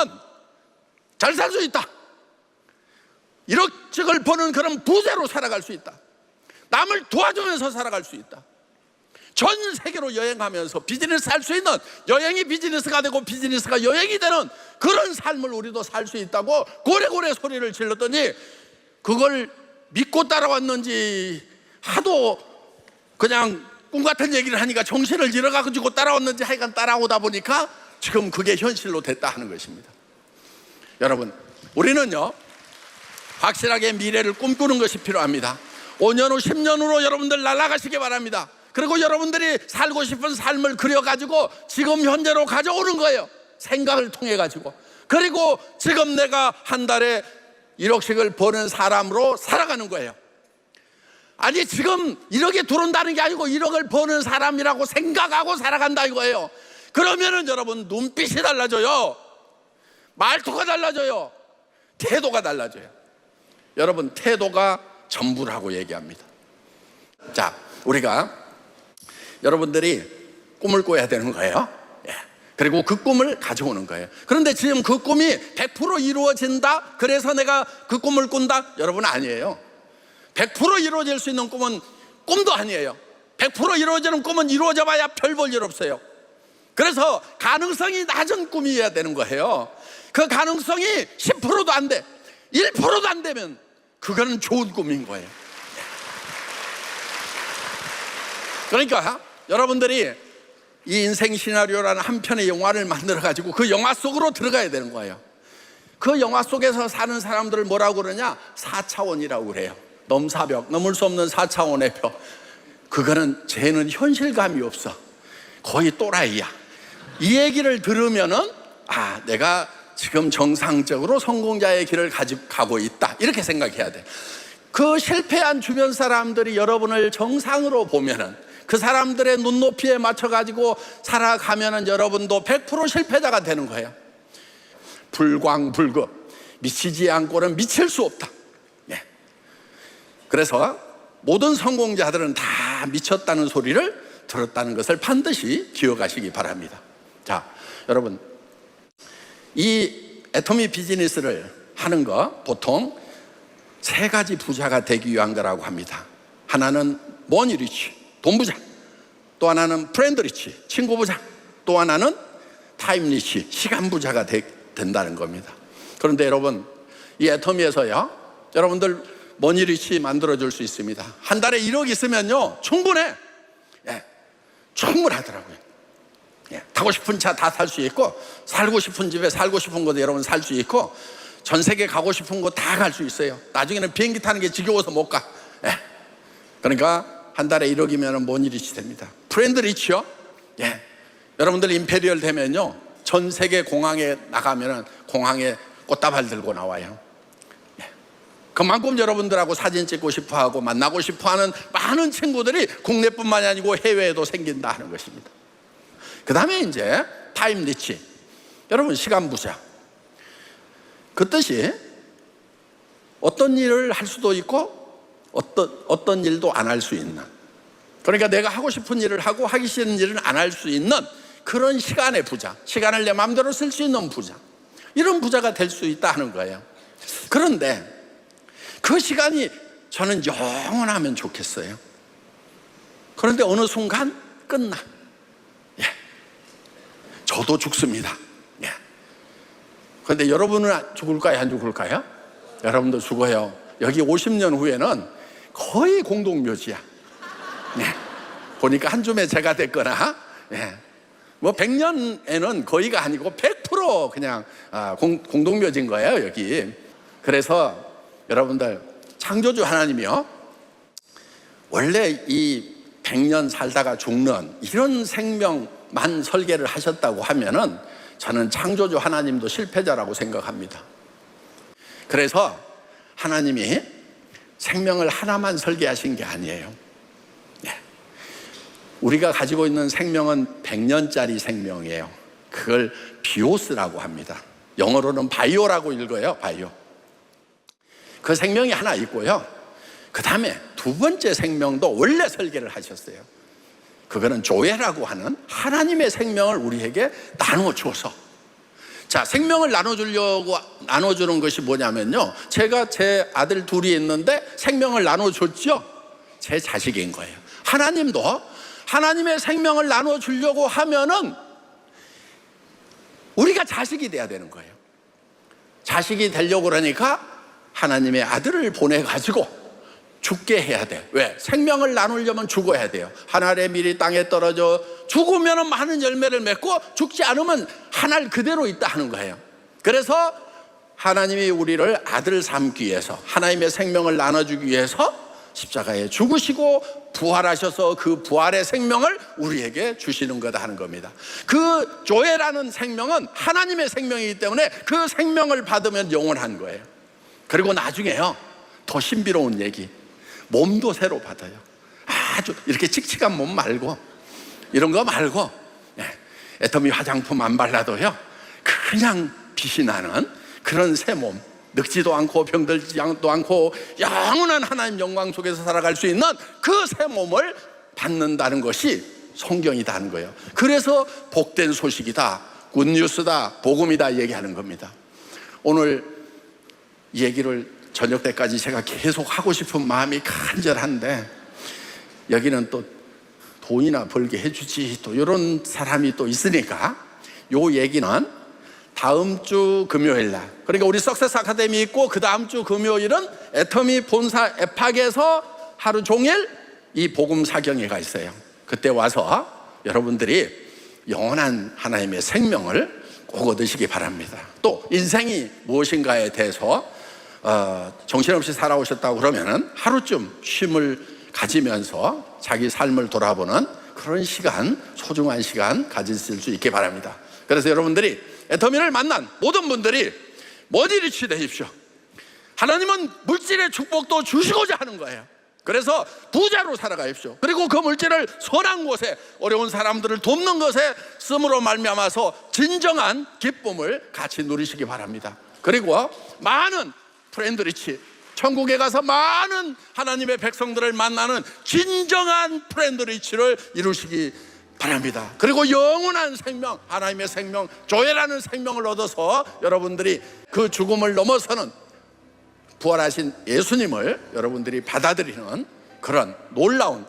잘 살 수 있다. 1억씩을 버는 그런 부자로 살아갈 수 있다. 남을 도와주면서 살아갈 수 있다. 전 세계로 여행하면서 비즈니스 할 수 있는, 여행이 비즈니스가 되고 비즈니스가 여행이 되는 그런 삶을 우리도 살 수 있다고 고래고래 소리를 질렀더니, 그걸 믿고 따라왔는지 하도 그냥 꿈 같은 얘기를 하니까 정신을 잃어가지고 따라왔는지, 하여간 따라오다 보니까 지금 그게 현실로 됐다 하는 것입니다. 여러분, 우리는요, 확실하게 미래를 꿈꾸는 것이 필요합니다. 5년 후 10년 후로 여러분들 날아가시기 바랍니다. 그리고 여러분들이 살고 싶은 삶을 그려가지고 지금 현재로 가져오는 거예요. 생각을 통해 가지고. 그리고 지금 내가 한 달에 1억씩을 버는 사람으로 살아가는 거예요. 아니, 지금 1억이 들어온다는 게 아니고 1억을 버는 사람이라고 생각하고 살아간다 이거예요. 그러면은 여러분, 눈빛이 달라져요. 말투가 달라져요. 태도가 달라져요. 여러분, 태도가 전부라고 얘기합니다. 자, 우리가 여러분들이 꿈을 꿔야 되는 거예요. 예. 그리고 그 꿈을 가져오는 거예요. 그런데 지금 그 꿈이 100% 이루어진다, 그래서 내가 그 꿈을 꾼다? 여러분, 아니에요. 100% 이루어질 수 있는 꿈은 꿈도 아니에요. 100% 이루어지는 꿈은 이루어져 봐야 별 볼 일 없어요. 그래서 가능성이 낮은 꿈이어야 되는 거예요. 그 가능성이 10%도 안 돼, 1%도 안 되면 그거는 좋은 꿈인 거예요. 그러니까 여러분들이 이 인생 시나리오라는 한 편의 영화를 만들어 가지고 그 영화 속으로 들어가야 되는 거예요. 그 영화 속에서 사는 사람들을 뭐라고 그러냐? 4차원이라고 그래요. 넘사벽, 넘을 수 없는 4차원의 벽. 그거는 쟤는 현실감이 없어, 거의 또라이야. 이 얘기를 들으면은, 아, 내가 지금 정상적으로 성공자의 길을 가고 있다, 이렇게 생각해야 돼. 그 실패한 주변 사람들이 여러분을 정상으로 보면은, 그 사람들의 눈높이에 맞춰가지고 살아가면은 여러분도 100% 실패자가 되는 거예요. 불광불급, 미치지 않고는 미칠 수 없다. 예. 그래서 모든 성공자들은 다 미쳤다는 소리를 들었다는 것을 반드시 기억하시기 바랍니다. 자, 여러분, 이 애터미 비즈니스를 하는 거 보통 3가지 부자가 되기 위한 거라고 합니다. 하나는 머니 리치, 돈 부자. 또 하나는 프렌드 리치, 친구 부자. 또 하나는 타임 리치, 시간 부자가 된다는 겁니다. 그런데 여러분, 이 애터미에서요, 여러분들 머니 리치 만들어 줄 수 있습니다. 한 달에 1억 있으면요, 충분해. 예, 충분하더라고요. 예, 타고 싶은 차 다 살 수 있고, 살고 싶은 집에 살고 싶은 곳에 여러분 살 수 있고, 전 세계 가고 싶은 곳 다 갈 수 있어요. 나중에는 비행기 타는 게 지겨워서 못 가. 예. 그러니까 한 달에 1억이면 뭔 일이지 됩니다. 프렌드 리치요? 예. 여러분들 임페리얼 되면요, 전 세계 공항에 나가면은 공항에 꽃다발 들고 나와요. 예. 그만큼 여러분들하고 사진 찍고 싶어 하고 만나고 싶어 하는 많은 친구들이 국내뿐만이 아니고 해외에도 생긴다 하는 것입니다. 그 다음에 이제 타임 리치. 여러분, 시간 부자. 그 뜻이 어떤 일을 할 수도 있고 어떤 일도 안 할 수 있는, 그러니까 내가 하고 싶은 일을 하고 하기 싫은 일은 안 할 수 있는 그런 시간의 부자, 시간을 내 마음대로 쓸 수 있는 부자, 이런 부자가 될 수 있다 하는 거예요. 그런데 그 시간이 저는 영원하면 좋겠어요. 그런데 어느 순간 끝나. 예. 저도 죽습니다. 예. 그런데 여러분은 죽을까요, 안 죽을까요? 여러분도 죽어요. 여기 50년 후에는 거의 공동묘지야. 예. 보니까 한 줌에 제가 됐거나, 예. 뭐 100년에는 거의가 아니고 100% 그냥 공동묘지인 거예요, 여기. 그래서 여러분들, 창조주 하나님이요, 원래 이 100년 살다가 죽는 이런 생명만 설계를 하셨다고 하면은 저는 창조주 하나님도 실패자라고 생각합니다. 그래서 하나님이 생명을 하나만 설계하신 게 아니에요. 네. 우리가 가지고 있는 생명은 100년짜리 생명이에요. 그걸 비오스라고 합니다. 영어로는 바이오라고 읽어요. 바이오. 그 생명이 하나 있고요, 그 다음에 두 번째 생명도 원래 설계를 하셨어요. 그거는 조회라고 하는 하나님의 생명을 우리에게 나눠줘서, 자, 생명을 나눠주는 것이 뭐냐면요, 제가 제 아들 둘이 있는데 생명을 나눠줬죠. 제 자식인 거예요. 하나님도 하나님의 생명을 나눠주려고 하면은 우리가 자식이 돼야 되는 거예요. 자식이 되려고 그러니까 하나님의 아들을 보내가지고 죽게 해야 돼. 왜? 생명을 나누려면 죽어야 돼요. 하늘의 밀이 땅에 떨어져 죽으면 많은 열매를 맺고 죽지 않으면 하늘 그대로 있다 하는 거예요. 그래서 하나님이 우리를 아들 삼기 위해서, 하나님의 생명을 나눠주기 위해서 십자가에 죽으시고 부활하셔서 그 부활의 생명을 우리에게 주시는 거다 하는 겁니다. 그 조회라는 생명은 하나님의 생명이기 때문에 그 생명을 받으면 영원한 거예요. 그리고 나중에요, 더 신비로운 얘기, 몸도 새로 받아요. 아주 이렇게 칙칙한 몸 말고, 이런 거 말고, 애터미 화장품 안 발라도요, 그냥 빛이 나는 그런 새 몸, 늙지도 않고 병들지도 않고 영원한 하나님 영광 속에서 살아갈 수 있는 그 새 몸을 받는다는 것이 성경이다 하는 거예요. 그래서 복된 소식이다, 굿뉴스다, 복음이다 얘기하는 겁니다. 오늘 이 얘기를 저녁 때까지 제가 계속 하고 싶은 마음이 간절한데, 여기는 또 돈이나 벌게 해주지 또 이런 사람이 또 있으니까 요 얘기는 다음 주 금요일 날, 그러니까 우리 석세스 아카데미 있고 그 다음 주 금요일은 애터미 본사 에팍에서 하루 종일 이 복음 사경회가 있어요. 그때 와서 여러분들이 영원한 하나님의 생명을 꼭 얻으시기 바랍니다. 또 인생이 무엇인가에 대해서 정신없이 살아오셨다고 그러면은 하루쯤 쉼을 가지면서 자기 삶을 돌아보는 그런 시간, 소중한 시간 가지실 수 있기 바랍니다. 그래서 여러분들이 애터미를 만난 모든 분들이 머리리치 되십시오. 하나님은 물질의 축복도 주시고자 하는 거예요. 그래서 부자로 살아가십시오. 그리고 그 물질을 선한 곳에, 어려운 사람들을 돕는 것에 씀으로 말미암아서 진정한 기쁨을 같이 누리시기 바랍니다. 그리고 많은 프렌드리치, 천국에 가서 많은 하나님의 백성들을 만나는 진정한 프렌드리치를 이루시기 바랍니다. 그리고 영원한 생명, 하나님의 생명, 조회라는 생명을 얻어서 여러분들이 그 죽음을 넘어서는 부활하신 예수님을 여러분들이 받아들이는 그런 놀라운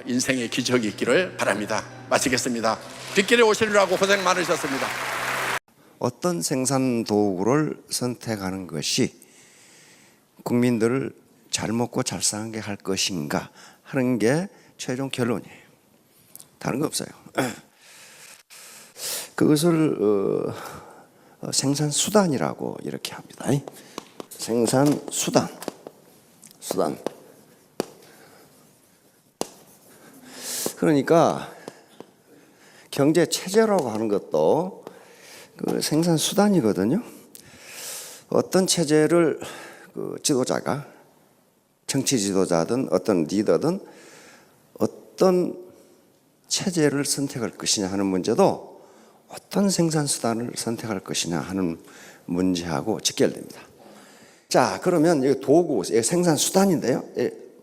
인생의 기적이 있기를 바랍니다. 마치겠습니다. 뒷길에 오시느라고 고생 많으셨습니다. 어떤 생산 도구를 선택하는 것이 국민들을 잘 먹고 잘 사게 할 것인가 하는 게 최종 결론이에요. 다른 거 없어요. 그것을 생산 수단이라고 이렇게 합니다. 생산 수단. 그러니까 경제 체제라고 하는 것도 그 생산 수단이거든요. 어떤 체제를 그 지도자가, 정치 지도자든 어떤 리더든 어떤 체제를 선택할 것이냐 하는 문제도 어떤 생산 수단을 선택할 것이냐 하는 문제하고 직결됩니다. 자, 그러면 이 도구, 생산 수단인데요.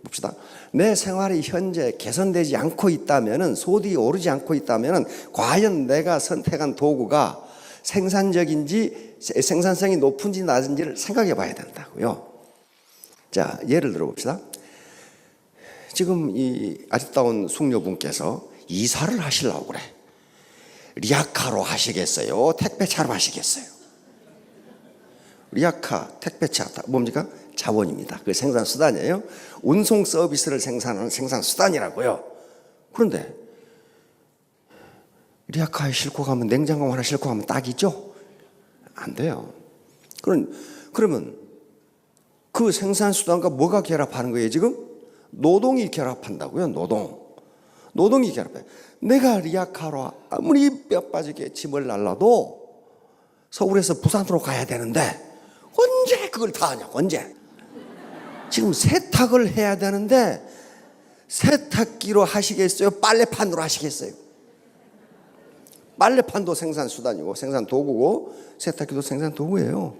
봅시다. 내 생활이 현재 개선되지 않고 있다면은, 소득이 오르지 않고 있다면은 과연 내가 선택한 도구가 생산적인지 생산성이 높은지 낮은지를 생각해 봐야 된다고요. 자, 예를 들어 봅시다. 지금 이 아리따운 숙녀분께서 이사를 하시려고 그래. 리아카로 하시겠어요? 택배차로 하시겠어요? 리아카, 택배차, 뭡니까? 자본입니다. 그 생산 수단이에요. 운송 서비스를 생산하는 생산 수단이라고요. 그런데 리아카에 싣고 가면, 냉장고 하나 싣고 가면 딱이죠? 안 돼요. 그러면 그 생산 수단과 뭐가 결합하는 거예요, 지금? 노동이 결합한다고요, 노동이 결합해요. 내가 리아카로 아무리 뼈 빠지게 짐을 날라도 서울에서 부산으로 가야 되는데 언제 그걸 다 하냐, 언제? 지금 세탁을 해야 되는데 세탁기로 하시겠어요? 빨래판으로 하시겠어요? 빨래판도 생산 수단이고 생산 도구고 세탁기도 생산 도구예요.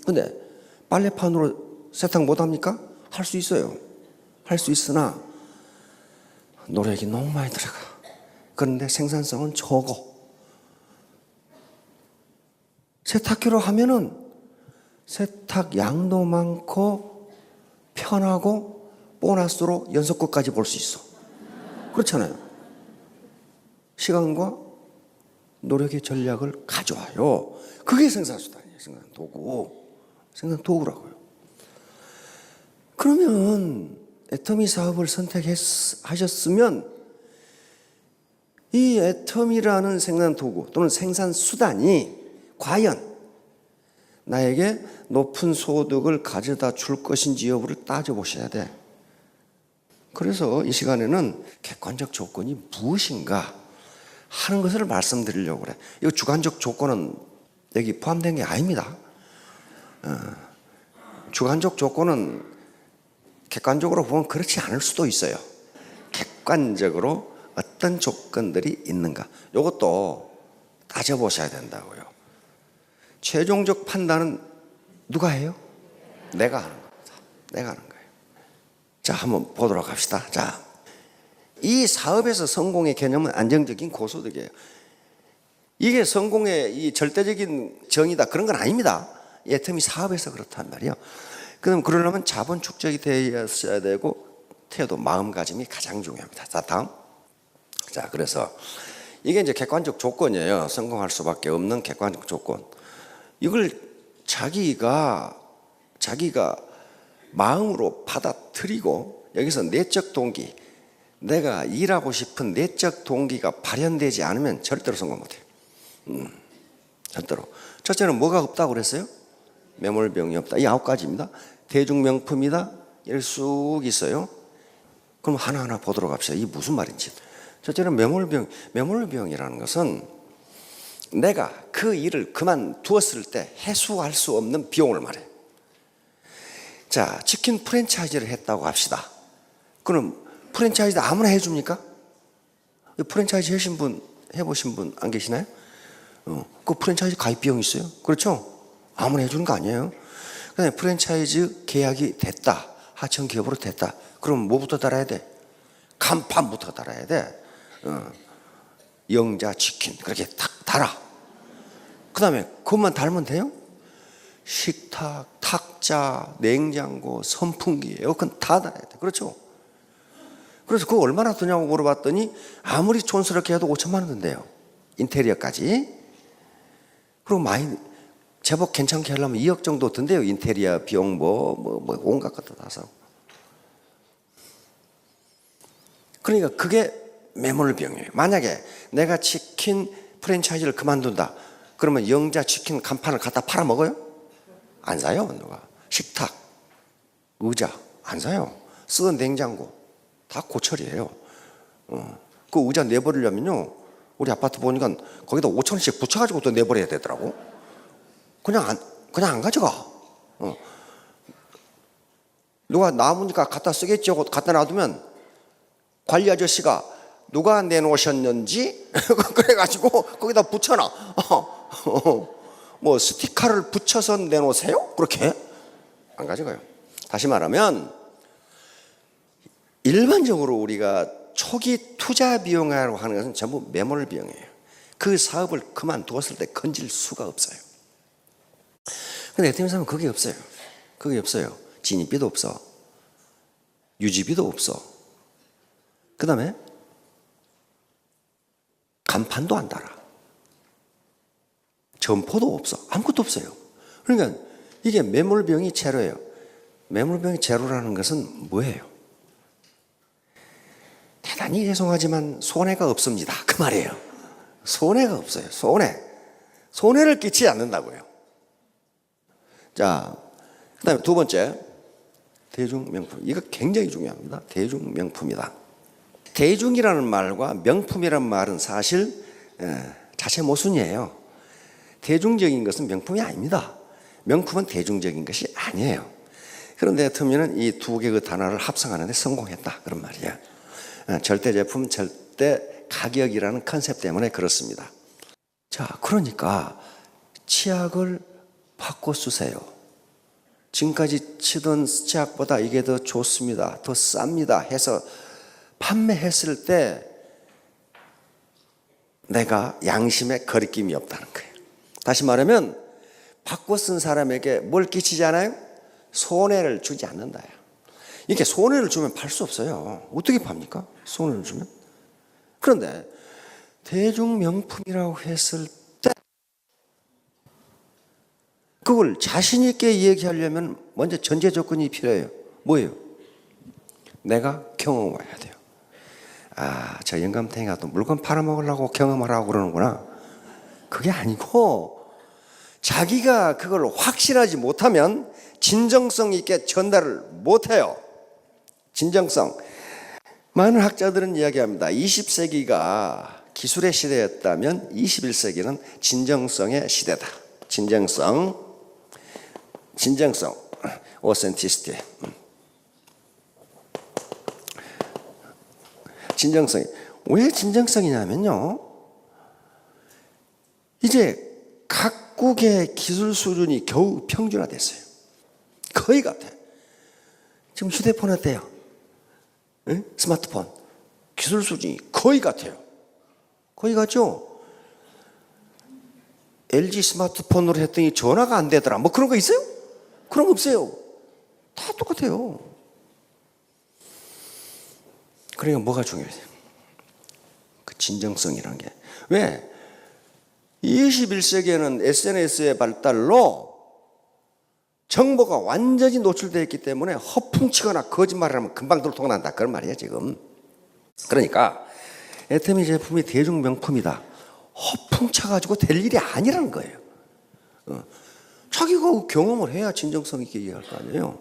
근데 빨래판으로 세탁 못 합니까? 할 수 있어요. 할 수 있으나 노력이 너무 많이 들어가. 그런데 생산성은 적어. 세탁기로 하면은 세탁 양도 많고 편하고 보너스로 연속극까지 볼 수 있어. 그렇잖아요. 시간과 노력의 전략을 가져와요. 그게 생산수단이에요. 생산 도구라고요. 그러면 애터미 사업을 선택하셨으면 이 애터미라는 생산 도구 또는 생산 수단이 과연 나에게 높은 소득을 가져다 줄 것인지 여부를 따져보셔야 돼. 그래서 이 시간에는 객관적 조건이 무엇인가 하는 것을 말씀드리려고 그래. 이 주관적 조건은 여기 포함된 게 아닙니다. 주관적 조건은 객관적으로 보면 그렇지 않을 수도 있어요. 객관적으로 어떤 조건들이 있는가, 이것도 따져보셔야 된다고요. 최종적 판단은 누가 해요? 내가 하는 겁니다. 내가 하는 거예요. 자, 한번 보도록 합시다. 자, 이 사업에서 성공의 개념은 안정적인 고소득이에요. 이게 성공의 이 절대적인 정의다, 그런 건 아닙니다. 애터미 사업에서 그렇단 말이에요. 그럼 그러려면 자본 축적이 되었어야 되고 태도, 마음가짐이 가장 중요합니다. 자, 다음. 자, 그래서 이게 이제 객관적 조건이에요. 성공할 수밖에 없는 객관적 조건. 이걸 자기가 마음으로 받아들이고, 여기서 내적 동기, 내가 일하고 싶은 내적 동기가 발현되지 않으면 절대로 성공 못해요. 절대로. 첫째는 뭐가 없다고 그랬어요? 매몰병이 없다. 이 9가지입니다. 대중명품이다. 이렇게 쑥 있어요. 그럼 하나하나 보도록 합시다. 이게 무슨 말인지. 첫째는 매몰병이라는 것은 내가 그 일을 그만두었을 때 해소할 수 없는 비용을 말해. 자, 치킨 프랜차이즈를 했다고 합시다. 그럼 프랜차이즈 아무나 해줍니까? 프랜차이즈 해보신 분 안 계시나요? 그 프랜차이즈 가입 비용 있어요? 그렇죠? 아무나 해주는 거 아니에요. 그다음에 프랜차이즈 계약이 됐다, 하청 기업으로 됐다. 그럼 뭐부터 달아야 돼? 간판부터 달아야 돼. 영자 치킨 그렇게 탁 달아. 그다음에 그것만 달면 돼요? 식탁, 탁자, 냉장고, 선풍기, 에어컨 다 달아야 돼. 그렇죠? 그래서 그거 얼마나 드냐고 물어봤더니 아무리 촌스럽게 해도 5천만 원 든대요. 인테리어까지. 그리고 많이 제법 괜찮게 하려면 2억 정도 든대요. 인테리어 비용 뭐 온갖 것도 다 사고. 그러니까 그게 매몰병이에요. 만약에 내가 치킨 프랜차이즈를 그만둔다. 그러면 영자 치킨 간판을 갖다 팔아 먹어요? 안 사요. 누가 식탁, 의자 안 사요. 쓰던 냉장고 다 고철이에요. 그 의자 내버리려면요, 우리 아파트 보니까 거기다 5,000원씩 붙여가지고 또 내버려야 되더라고. 그냥 안 가져가. 누가 남으니까 갖다 쓰겠지 하고 갖다 놔두면 관리 아저씨가 누가 내놓으셨는지 그래가지고 거기다 붙여놔. 뭐 스티커를 붙여서 내놓으세요? 그렇게 안 가져가요. 다시 말하면 일반적으로 우리가 초기 투자 비용이라고 하는 것은 전부 매몰 비용이에요. 그 사업을 그만두었을 때 건질 수가 없어요. 근데 애터미사는 그게 없어요. 그게 없어요. 진입비도 없어. 유지비도 없어. 그 다음에 간판도 안 달아. 점포도 없어. 아무것도 없어요. 그러니까 이게 매몰비용이 제로예요. 매몰비용이 제로라는 것은 뭐예요? 대단히 죄송하지만 손해가 없습니다. 그 말이에요. 손해가 없어요. 손해를 끼치지 않는다고요. 자, 그 다음에 두 번째, 대중명품. 이거 굉장히 중요합니다. 대중명품이다. 대중이라는 말과 명품이라는 말은 사실 자체 모순이에요. 대중적인 것은 명품이 아닙니다. 명품은 대중적인 것이 아니에요. 그런데 애터미는 이 두 개의 단어를 합성하는데 성공했다, 그런 말이에요. 절대 제품, 절대 가격이라는 컨셉 때문에 그렇습니다. 자, 그러니까 치약을 바꿔 쓰세요. 지금까지 치던 치약보다 이게 더 좋습니다, 더 쌉니다 해서 판매했을 때 내가 양심에 거리낌이 없다는 거예요. 다시 말하면 바꿔 쓴 사람에게 뭘 끼치지 않아요? 손해를 주지 않는다요. 이렇게 손해를 주면 팔 수 없어요. 어떻게 팝니까? 손해를 주면. 그런데 대중명품이라고 했을 때 그걸 자신 있게 얘기하려면 먼저 전제 조건이 필요해요. 뭐예요? 내가 경험해야 돼요. 아, 저 영감탱이가 또 물건 팔아먹으려고 경험하라고 그러는구나. 그게 아니고 자기가 그걸 확신하지 못하면 진정성 있게 전달을 못해요. 진정성. 많은 학자들은 이야기합니다. 20세기가 기술의 시대였다면 21세기는 진정성의 시대다. 진정성, authenticity. 진정성이. 왜 진정성이냐면요, 이제 각국의 기술 수준이 겨우 평준화됐어요. 거의 같아요. 지금 휴대폰 어때요? 응? 스마트폰 기술 수준이 거의 같아요. 거의 같죠? LG 스마트폰으로 했더니 전화가 안 되더라, 뭐 그런 거 있어요? 그런 거 없어요. 다 똑같아요. 그러니까 뭐가 중요해요? 그 진정성이라는 게. 왜? 21세기에는 SNS의 발달로 정보가 완전히 노출되어 있기 때문에 허풍치거나 거짓말을 하면 금방 들통난다, 그런 말이에요 지금. 그러니까 애터미 제품이 대중명품이다, 허풍쳐가지고 될 일이 아니라는 거예요. 자기가 경험을 해야 진정성 있게 이해할 거 아니에요.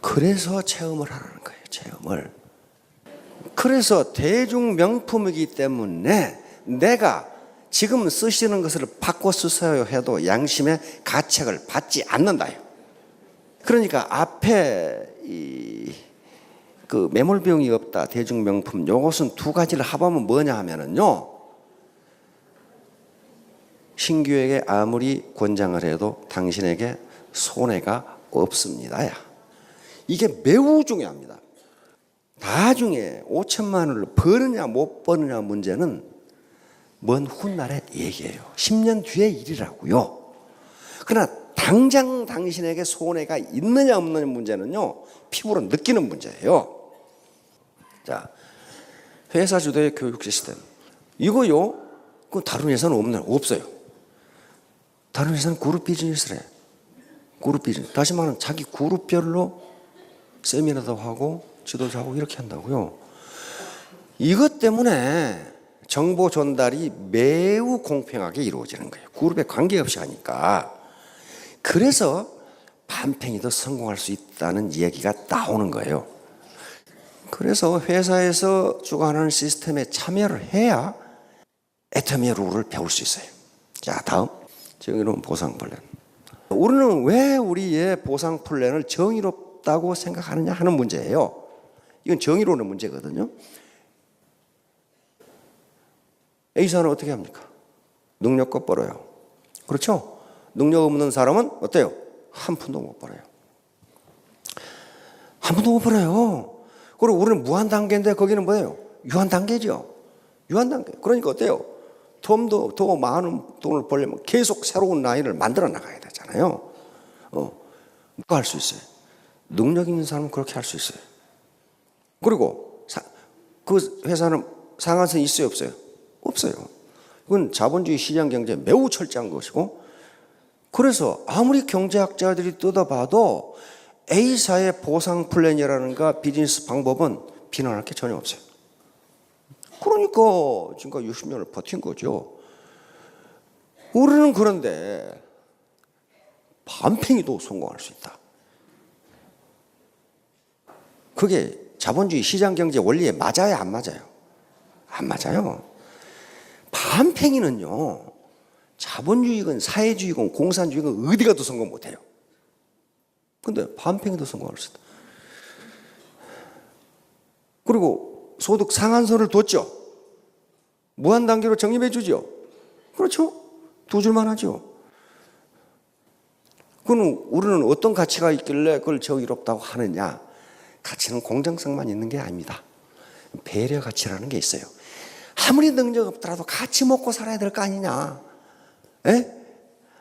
그래서 체험을 하라는 거예요. 체험을. 그래서 대중명품이기 때문에 내가 지금 쓰시는 것을 바꿔 쓰세요 해도 양심의 가책을 받지 않는다요. 그러니까 앞에 그 매몰 비용이 없다, 대중명품, 요것은 두 가지를 합하면 뭐냐 하면은요, 신규에게 아무리 권장을 해도 당신에게 손해가 없습니다야. 이게 매우 중요합니다. 나중에 5천만 원을 버느냐 못 버느냐 문제는 먼 훗날의 얘기예요. 10년 뒤의 일이라고요. 그러나 당장 당신에게 손해가 있느냐 없느냐 문제는요, 피부로 느끼는 문제예요. 자, 회사 주도의 교육 시스템. 이거요, 그 다른 회사는 없어요. 다른 회사는 그룹 비즈니스래. 그룹 비즈니스. 다시 말하면 자기 그룹별로 세미나도 하고 지도자하고 이렇게 한다고요. 이것 때문에 정보 전달이 매우 공평하게 이루어지는 거예요. 그룹에 관계없이 하니까. 그래서 반팽이도 성공할 수 있다는 얘기가 나오는 거예요. 그래서 회사에서 주관하는 시스템에 참여를 해야 애터미의 룰을 배울 수 있어요. 자, 다음. 정의로운 보상 플랜. 우리는 왜 우리의 보상 플랜을 정의롭다고 생각하느냐 하는 문제예요. 이건 정의로운 문제거든요. A사는 어떻게 합니까? 능력껏 벌어요. 그렇죠? 능력 없는 사람은 어때요? 한 푼도 못 벌어요. 한 푼도 못 벌어요. 그리고 우리는 무한 단계인데 거기는 뭐예요? 유한 단계죠. 유한 단계. 그러니까 어때요? 더 많은 돈을 벌려면 계속 새로운 라인을 만들어 나가야 되잖아요. 누가 할 수 있어요? 능력 있는 사람은 그렇게 할 수 있어요. 그리고 그 회사는 상한선이 있어요, 없어요? 없어요. 그건 자본주의 시장 경제에 매우 철저한 것이고, 그래서 아무리 경제학자들이 뜯어봐도 A사의 보상 플랜이라는가 비즈니스 방법은 비난할 게 전혀 없어요. 그러니까 지금까지 60년을 버틴 거죠. 우리는 그런데 반팽이도 성공할 수 있다. 그게 자본주의 시장 경제 원리에 맞아요, 안 맞아요? 안 맞아요. 반팽이는요, 자본주의건 사회주의건 공산주의건 어디 가도 성공 못해요. 근데 반팽이도 성공할 수 있다. 그리고 소득 상한선을 뒀죠. 무한 단계로 적립해 주죠. 그렇죠? 두 줄만 하죠. 그럼 우리는 어떤 가치가 있길래 그걸 정의롭다고 하느냐? 가치는 공정성만 있는 게 아닙니다. 배려 가치라는 게 있어요. 아무리 능력 없더라도 같이 먹고 살아야 될 거 아니냐? 에?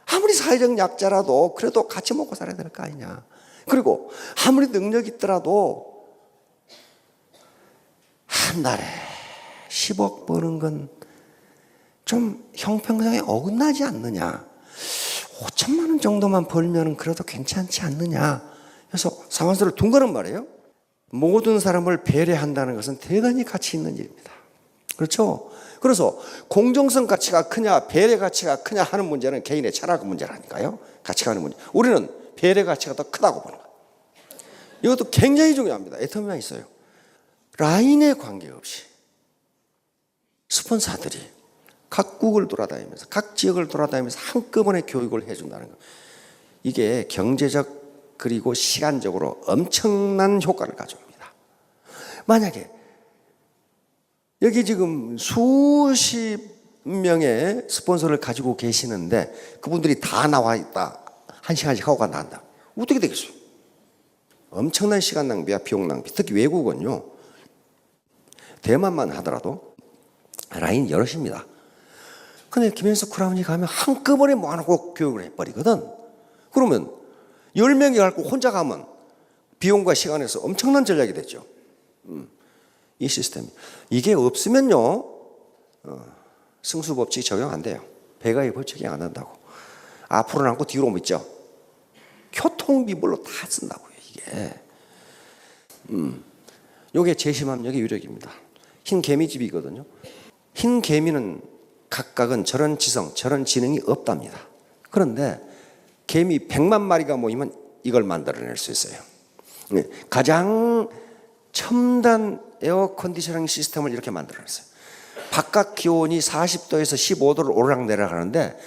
아무리 사회적 약자라도 그래도 같이 먹고 살아야 될 거 아니냐? 그리고 아무리 능력 있더라도 한 달에 10억 버는 건 좀 형평성에 어긋나지 않느냐? 5천만 원 정도만 벌면 그래도 괜찮지 않느냐? 그래서 상한선을 둔 거란 말이에요. 모든 사람을 배려한다는 것은 대단히 가치 있는 일입니다. 그렇죠? 그래서 공정성 가치가 크냐 배려 가치가 크냐 하는 문제는 개인의 철학 문제라니까요. 가치가 하는 문제. 우리는 배려 가치가 더 크다고 보는 거예요. 이것도 굉장히 중요합니다. 애터미가 있어요. 라인에 관계없이 스폰서들이 각국을 돌아다니면서 각 지역을 돌아다니면서 한꺼번에 교육을 해준다는 거. 이게 경제적 그리고 시간적으로 엄청난 효과를 가져옵니다. 만약에 여기 지금 수십 명의 스폰서를 가지고 계시는데 그분들이 다 나와 있다. 한 시간씩 하고 간다. 어떻게 되겠어요? 엄청난 시간 낭비야 비용 낭비. 특히 외국은요. 대만만 하더라도 라인 여럿입니다. 근데 김현석 크라운이 가면 한꺼번에 모아놓고 교육을 해버리거든. 그러면 10명이 갖고 혼자 가면 비용과 시간에서 엄청난 전략이 됐죠. 이 시스템. 이게 없으면요, 승수법칙 적용 안 돼요. 배가의 법칙이 안 된다고. 앞으로 남고 뒤로 오면 있죠. 교통비물로 다 쓴다고요, 이게. 요게 제심압력의 유력입니다. 흰 개미집이거든요. 흰 개미는 각각은 저런 지성, 저런 지능이 없답니다. 그런데 개미 100만 마리가 모이면 이걸 만들어낼 수 있어요. 가장 첨단 에어 컨디셔닝 시스템을 이렇게 만들어냈어요. 바깥 기온이 40도에서 15도를 오르락내리락 하는데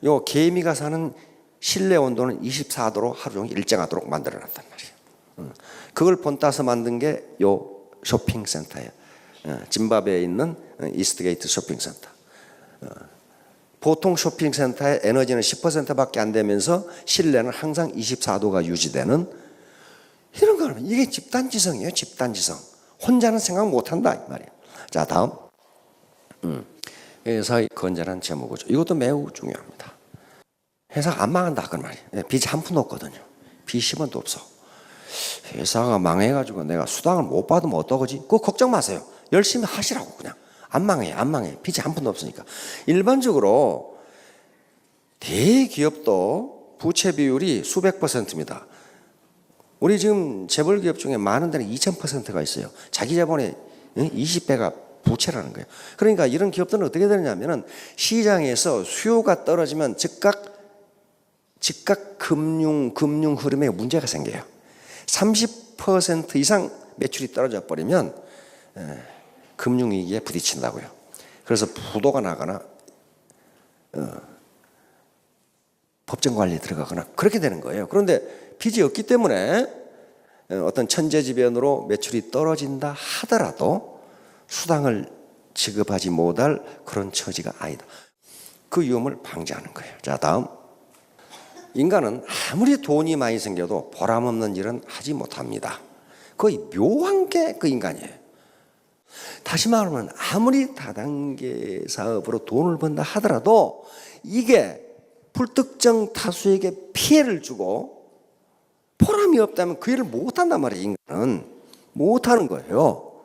요 개미가 사는 실내 온도는 24도로 하루 종일 일정하도록 만들어놨단 말이에요. 그걸 본따서 만든 게 요 쇼핑센터예요. 짐바브웨에 있는 이스트게이트 쇼핑센터. 보통 쇼핑센터의 에너지는 10%밖에 안 되면서 실내는 항상 24도가 유지되는 이런 거는 이게 집단지성이에요. 집단지성. 혼자는 생각 못한다 이 말이에요. 자, 다음. 회사의 건전한 재무구조. 이것도 매우 중요합니다. 회사가 안 망한다 그 말이에요. 빚 한 푼도 없거든요. 빚 10원도 없어. 회사가 망해가지고 내가 수당을 못 받으면 어떡하지? 그거 걱정 마세요. 열심히 하시라고 그냥. 안 망해, 안 망해. 빚이 한 푼도 없으니까. 일반적으로 대기업도 부채 비율이 수백 %입니다. 우리 지금 재벌 기업 중에 많은 데는 2000%가 있어요. 자기 자본의 20배가 부채라는 거예요. 그러니까 이런 기업들은 어떻게 되느냐면은 시장에서 수요가 떨어지면 즉각 금융 흐름에 문제가 생겨요. 30% 이상 매출이 떨어져 버리면 금융위기에 부딪힌다고요. 그래서 부도가 나거나 법정 관리에 들어가거나 그렇게 되는 거예요. 그런데 빚이 없기 때문에 어떤 천재지변으로 매출이 떨어진다 하더라도 수당을 지급하지 못할 그런 처지가 아니다. 그 위험을 방지하는 거예요. 자, 다음. 인간은 아무리 돈이 많이 생겨도 보람없는 일은 하지 못합니다. 거의 묘한 게 그 인간이에요. 다시 말하면 아무리 다단계 사업으로 돈을 번다 하더라도 이게 불특정 다수에게 피해를 주고 보람이 없다면 그 일을 못한단 말이에요. 인간은 못하는 거예요.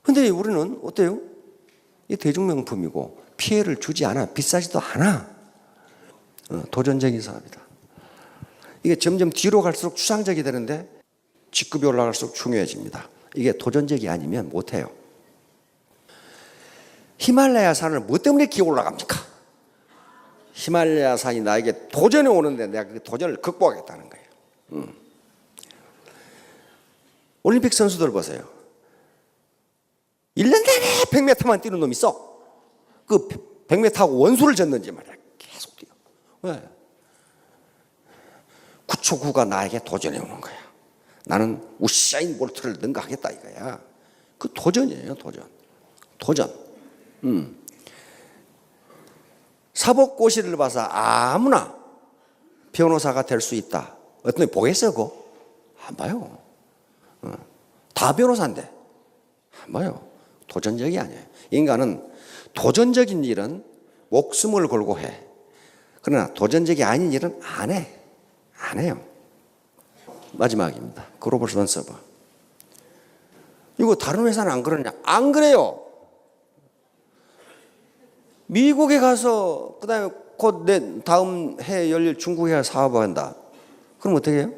근데 우리는 어때요? 이 대중명품이고 피해를 주지 않아, 비싸지도 않아. 도전적인 사업이다. 이게 점점 뒤로 갈수록 추상적이 되는데 직급이 올라갈수록 중요해집니다. 이게 도전적이 아니면 못해요. 히말라야 산을 뭐 때문에 기어 올라갑니까? 히말라야 산이 나에게 도전이 오는데 내가 그 도전을 극복하겠다는 거예요. 올림픽 선수들 보세요. 1년 내내 100m만 뛰는 놈이 있어. 그 100m하고 원수를 졌는지 말이야. 계속 뛰어. 왜? 9초 9가 나에게 도전해 오는 거야. 나는 우사인 볼트를 능가하겠다 이거야. 그 도전이에요, 도전. 사법고시를 봐서 아무나 변호사가 될 수 있다. 어떤 놈이 보겠어요, 그거? 안 봐요. 다 변호사인데 안 봐요. 도전적이 아니에요. 인간은 도전적인 일은 목숨을 걸고 해. 그러나 도전적이 아닌 일은 안 해요. 마지막입니다. 글로벌 선서버. 이거 다른 회사는 안 그러냐? 안 그래요. 미국에 가서 그다음에 곧 다음 해 열릴 중국에 사업을 한다. 그럼 어떻게 해요?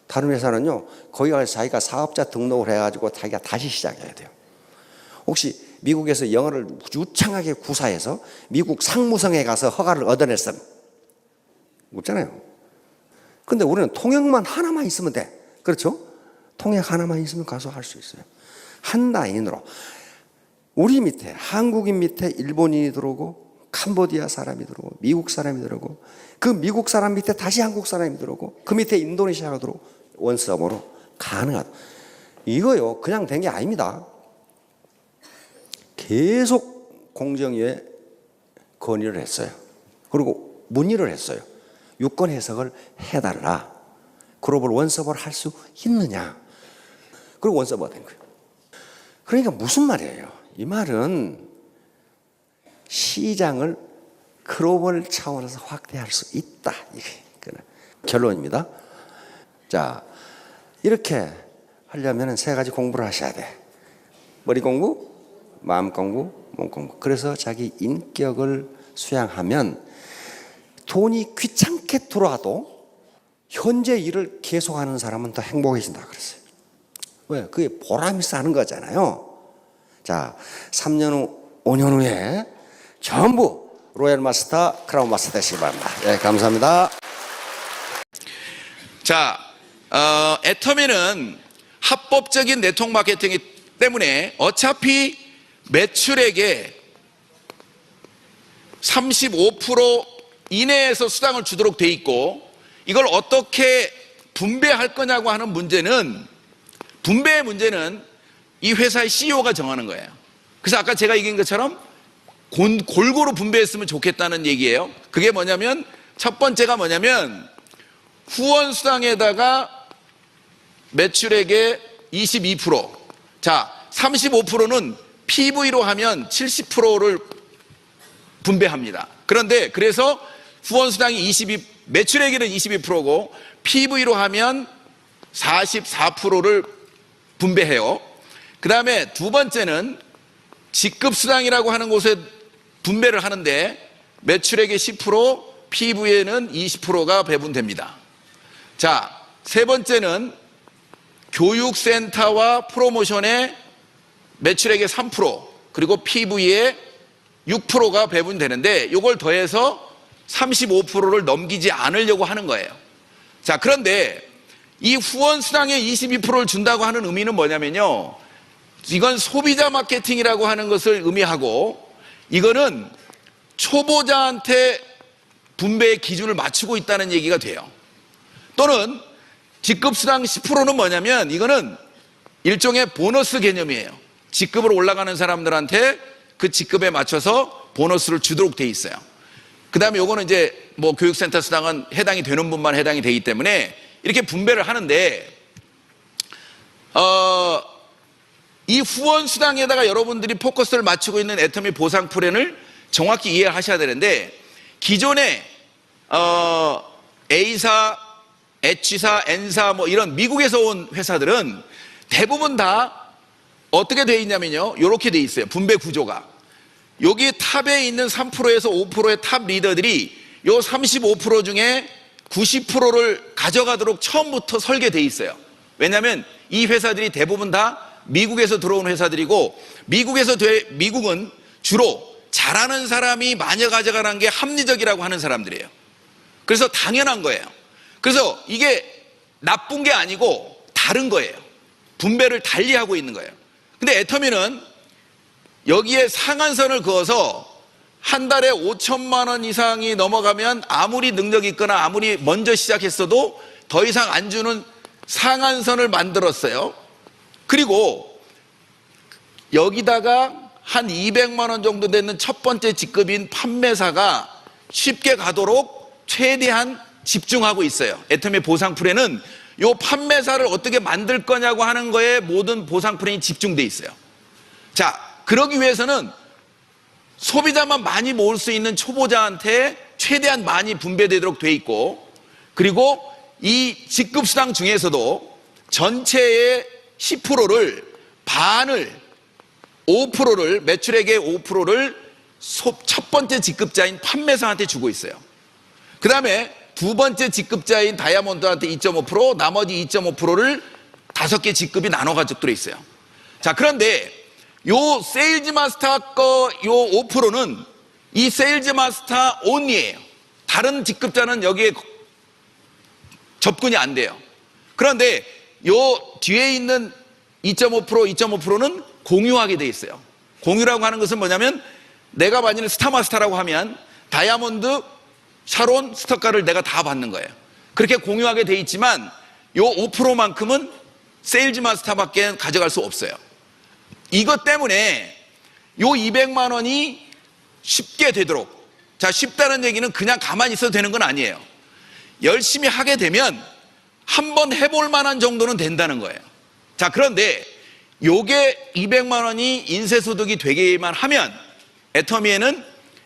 다른 회사는요, 거기 가서 자기가 사업자 등록을 해가지고 자기가 다시 시작해야 돼요. 혹시 미국에서 영어를 유창하게 구사해서 미국 상무성에 가서 허가를 얻어냈음? 없잖아요. 근데 우리는 통역만 하나만 있으면 돼. 그렇죠? 통역 하나만 있으면 가서 할 수 있어요. 한 라인으로. 우리 밑에, 한국인 밑에 일본인이 들어오고, 캄보디아 사람이 들어오고, 미국 사람이 들어오고, 그 미국 사람 밑에 다시 한국 사람이 들어오고, 그 밑에 인도네시아가 들어오고, 원서버로 가능하다. 이거요, 그냥 된 게 아닙니다. 계속 공정위에 건의를 했어요. 그리고 문의를 했어요. 유권 해석을 해달라. 글로벌 원서버를 할 수 있느냐. 그리고 원서버가 된 거예요. 그러니까 무슨 말이에요? 이 말은 시장을 글로벌 차원에서 확대할 수 있다. 이게 결론입니다. 자, 이렇게 하려면 세 가지 공부를 하셔야 돼. 머리 공부, 마음 공부, 몸 공부. 그래서 자기 인격을 수양하면 돈이 귀찮게 들어와도 현재 일을 계속하는 사람은 더 행복해진다 그랬어요. 왜? 그게 보람이 있어 하는 거잖아요. 자, 3년 후, 5년 후에 전부 로얄 마스터, 크라운 마스터 되시기 바랍니다. 네, 감사합니다. 자, 애터미는 합법적인 네트워크 마케팅이기 때문에 어차피 매출액의 35% 이내에서 수당을 주도록 돼 있고, 이걸 어떻게 분배할 거냐고 하는 문제는, 분배의 문제는 이 회사의 CEO가 정하는 거예요. 그래서 아까 제가 얘기한 것처럼 골고루 분배했으면 좋겠다는 얘기예요. 그게 뭐냐면, 첫 번째가 뭐냐면 후원 수당에다가 매출액의 22%, 자 35%는 PV로 하면 70%를 분배합니다. 그런데 그래서 후원 수당이 매출액에는 22%고 PV로 하면 44%를 분배해요. 그 다음에 두 번째는 직급수당이라고 하는 곳에 분배를 하는데 매출액의 10%, PV에는 20%가 배분됩니다. 자, 세 번째는 교육센터와 프로모션에 매출액의 3% 그리고 PV의 6%가 배분되는데 이걸 더해서 35%를 넘기지 않으려고 하는 거예요. 자, 그런데 이 후원 수당의 22%를 준다고 하는 의미는 뭐냐면요, 이건 소비자 마케팅이라고 하는 것을 의미하고, 이거는 초보자한테 분배의 기준을 맞추고 있다는 얘기가 돼요. 또는 직급수당 10%는 뭐냐면 이거는 일종의 보너스 개념이에요. 직급으로 올라가는 사람들한테 그 직급에 맞춰서 보너스를 주도록 돼 있어요. 그 다음에 요거는 이제 뭐 교육센터 수당은 해당이 되는 분만 해당이 되기 때문에 이렇게 분배를 하는데, 이 후원 수당에다가 여러분들이 포커스를 맞추고 있는 애터미 보상 플랜을 정확히 이해하셔야 되는데, 기존에 A사, H사, N사 뭐 이런 미국에서 온 회사들은 대부분 다 어떻게 돼 있냐면요, 이렇게 돼 있어요. 분배 구조가. 여기 탑에 있는 3%에서 5%의 탑 리더들이 요 35% 중에 90%를 가져가도록 처음부터 설계돼 있어요. 왜냐하면 이 회사들이 대부분 다 미국에서 들어온 회사들이고, 미국은 주로 잘하는 사람이 많이 가져가는 게 합리적이라고 하는 사람들이에요. 그래서 당연한 거예요. 그래서 이게 나쁜 게 아니고 다른 거예요. 분배를 달리 하고 있는 거예요. 근데 애터미는 여기에 상한선을 그어서 한 달에 5천만 원 이상이 넘어가면 아무리 능력이 있거나 아무리 먼저 시작했어도 더 이상 안 주는 상한선을 만들었어요. 그리고 여기다가 한 200만 원 정도 되는 첫 번째 직급인 판매사가 쉽게 가도록 최대한 집중하고 있어요. 애터미 보상 플랜은 이 판매사를 어떻게 만들 거냐고 하는 거에 모든 보상 플랜이 집중돼 있어요. 자, 그러기 위해서는 소비자만 많이 모을 수 있는 초보자한테 최대한 많이 분배되도록 돼 있고, 그리고 이 직급수당 중에서도 전체의 10%를 반을 5%를 매출액의 5%를 첫 번째 직급자인 판매사한테 주고 있어요. 그 다음에 두 번째 직급자인 다이아몬드한테 2.5%, 나머지 2.5%를 5개 직급이 나눠가지고 들어있어요. 자, 그런데 요 세일즈 마스터 거 요 5%는 이 세일즈 마스터 온리예요. 다른 직급자는 여기에 접근이 안 돼요. 그런데 요 뒤에 있는 2.5%는 공유하게 돼 있어요. 공유라고 하는 것은 뭐냐면, 내가 만약에 스타마스터라고 하면 다이아몬드, 샤론, 스터카를 내가 다 받는 거예요. 그렇게 공유하게 돼 있지만 요 5%만큼은 세일즈 마스터밖에 가져갈 수 없어요. 이것 때문에 요 200만 원이 쉽게 되도록, 자, 쉽다는 얘기는 그냥 가만히 있어도 되는 건 아니에요. 열심히 하게 되면 한번 해볼 만한 정도는 된다는 거예요. 자, 그런데 요게 200만 원이 인쇄소득이 되기만 하면 애터미에는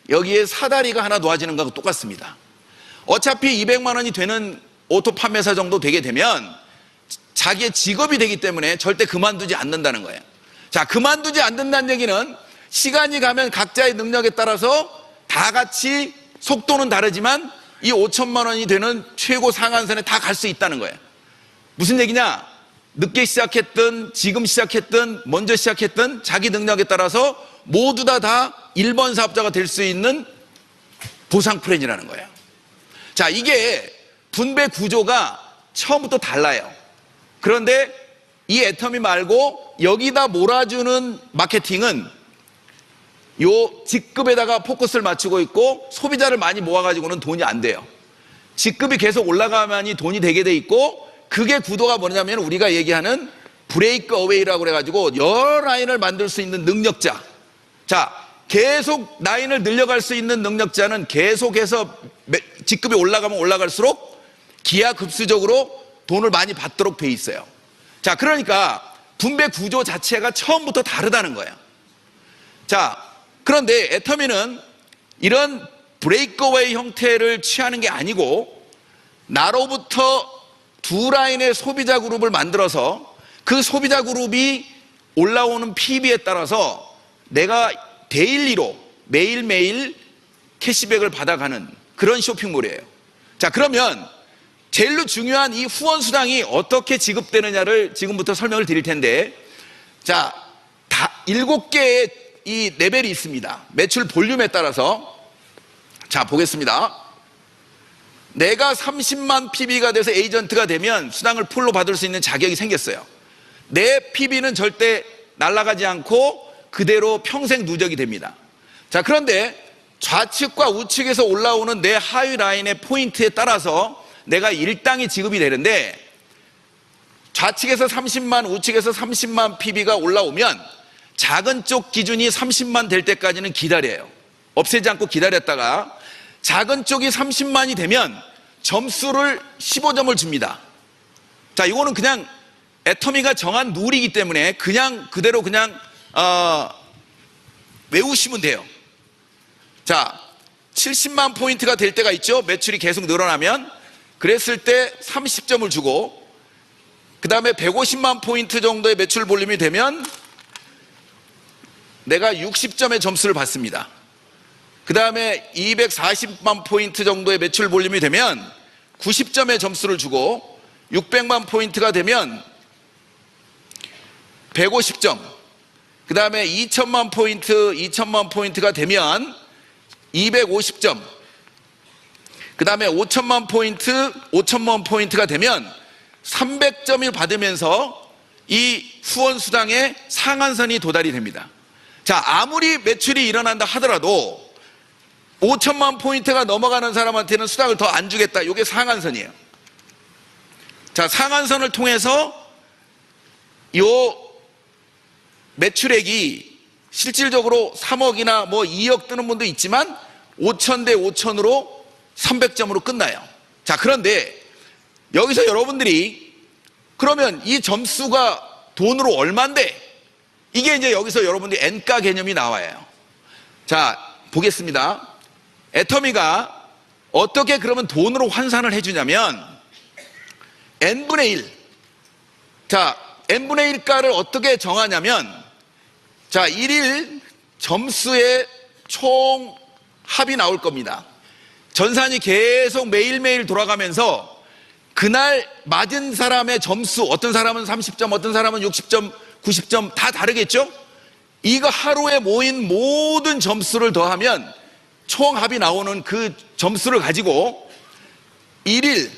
여기에 사다리가 하나 놓아지는 것과 똑같습니다. 어차피 200만 원이 되는 오토 판매사 정도 되게 되면 자기의 직업이 되기 때문에 절대 그만두지 않는다는 거예요. 자, 그만두지 않는다는 얘기는 시간이 가면 각자의 능력에 따라서 다 같이 속도는 다르지만 이 5천만 원이 되는 최고 상한선에 다 갈 수 있다는 거예요. 무슨 얘기냐? 늦게 시작했든 지금 시작했든 먼저 시작했든 자기 능력에 따라서 모두 다 1번 사업자가 될 수 있는 보상 플랜이라는 거예요. 자, 이게 분배 구조가 처음부터 달라요. 그런데 이 애터미 말고 여기다 몰아주는 마케팅은 요 직급에다가 포커스를 맞추고 있고, 소비자를 많이 모아가지고는 돈이 안 돼요. 직급이 계속 올라가만이 돈이 되게 돼 있고, 그게 구도가 뭐냐면 우리가 얘기하는 브레이크 어웨이라고 그래가지고 여러 라인을 만들 수 있는 능력자. 자, 계속 라인을 늘려갈 수 있는 능력자는 계속해서 직급이 올라가면 올라갈수록 기하급수적으로 돈을 많이 받도록 돼 있어요. 자, 그러니까 분배 구조 자체가 처음부터 다르다는 거예요. 자, 그런데 애터미는 이런 브레이크어웨이 형태를 취하는 게 아니고, 나로부터 두 라인의 소비자 그룹을 만들어서 그 소비자 그룹이 올라오는 PB에 따라서 내가 데일리로 매일매일 캐시백을 받아가는 그런 쇼핑몰이에요. 자, 그러면 제일로 중요한 이 후원 수당이 어떻게 지급되느냐를 지금부터 설명을 드릴 텐데, 자, 7개의 이 레벨이 있습니다. 매출 볼륨에 따라서. 자, 보겠습니다. 내가 30만 PB가 돼서 에이전트가 되면 수당을 풀로 받을 수 있는 자격이 생겼어요. 내 PB는 절대 날아가지 않고 그대로 평생 누적이 됩니다. 자, 그런데 좌측과 우측에서 올라오는 내 하위 라인의 포인트에 따라서 내가 일당이 지급이 되는데, 좌측에서 30만, 우측에서 30만 PB가 올라오면 작은 쪽 기준이 30만 될 때까지는 기다려요. 없애지 않고 기다렸다가 작은 쪽이 30만이 되면 점수를 15점을 줍니다. 자, 이거는 그냥 애터미가 정한 룰이기 때문에 그냥 그대로 그냥 외우시면 돼요. 자, 70만 포인트가 될 때가 있죠. 매출이 계속 늘어나면. 그랬을 때 30점을 주고, 그 다음에 150만 포인트 정도의 매출 볼륨이 되면 내가 60점의 점수를 받습니다. 그 다음에 240만 포인트 정도의 매출 볼륨이 되면 90점의 점수를 주고, 600만 포인트가 되면 150점, 그 다음에 2천만 포인트가 되면 250점, 그 다음에 5천만 포인트가 되면 300점을 받으면서 이 후원수당의 상한선이 도달이 됩니다. 자, 아무리 매출이 일어난다 하더라도 5천만 포인트가 넘어가는 사람한테는 수당을 더 안 주겠다. 이게 상한선이에요. 자, 상한선을 통해서 요 매출액이 실질적으로 3억이나 뭐 2억 뜨는 분도 있지만 5천 대 5천으로 300점으로 끝나요. 자, 그런데 여기서 여러분들이 그러면 이 점수가 돈으로 얼만데? 이게 이제 여기서 여러분들이 N가 개념이 나와요. 자, 보겠습니다. 애터미가 어떻게 그러면 돈으로 환산을 해주냐면 N분의 1. 자, N분의 1가를 어떻게 정하냐면, 자, 1일 점수의 총 합이 나올 겁니다. 전산이 계속 매일매일 돌아가면서 그날 맞은 사람의 점수, 어떤 사람은 30점, 어떤 사람은 60점, 90점 다 다르겠죠? 이거 하루에 모인 모든 점수를 더하면 총 합이 나오는 그 점수를 가지고 1일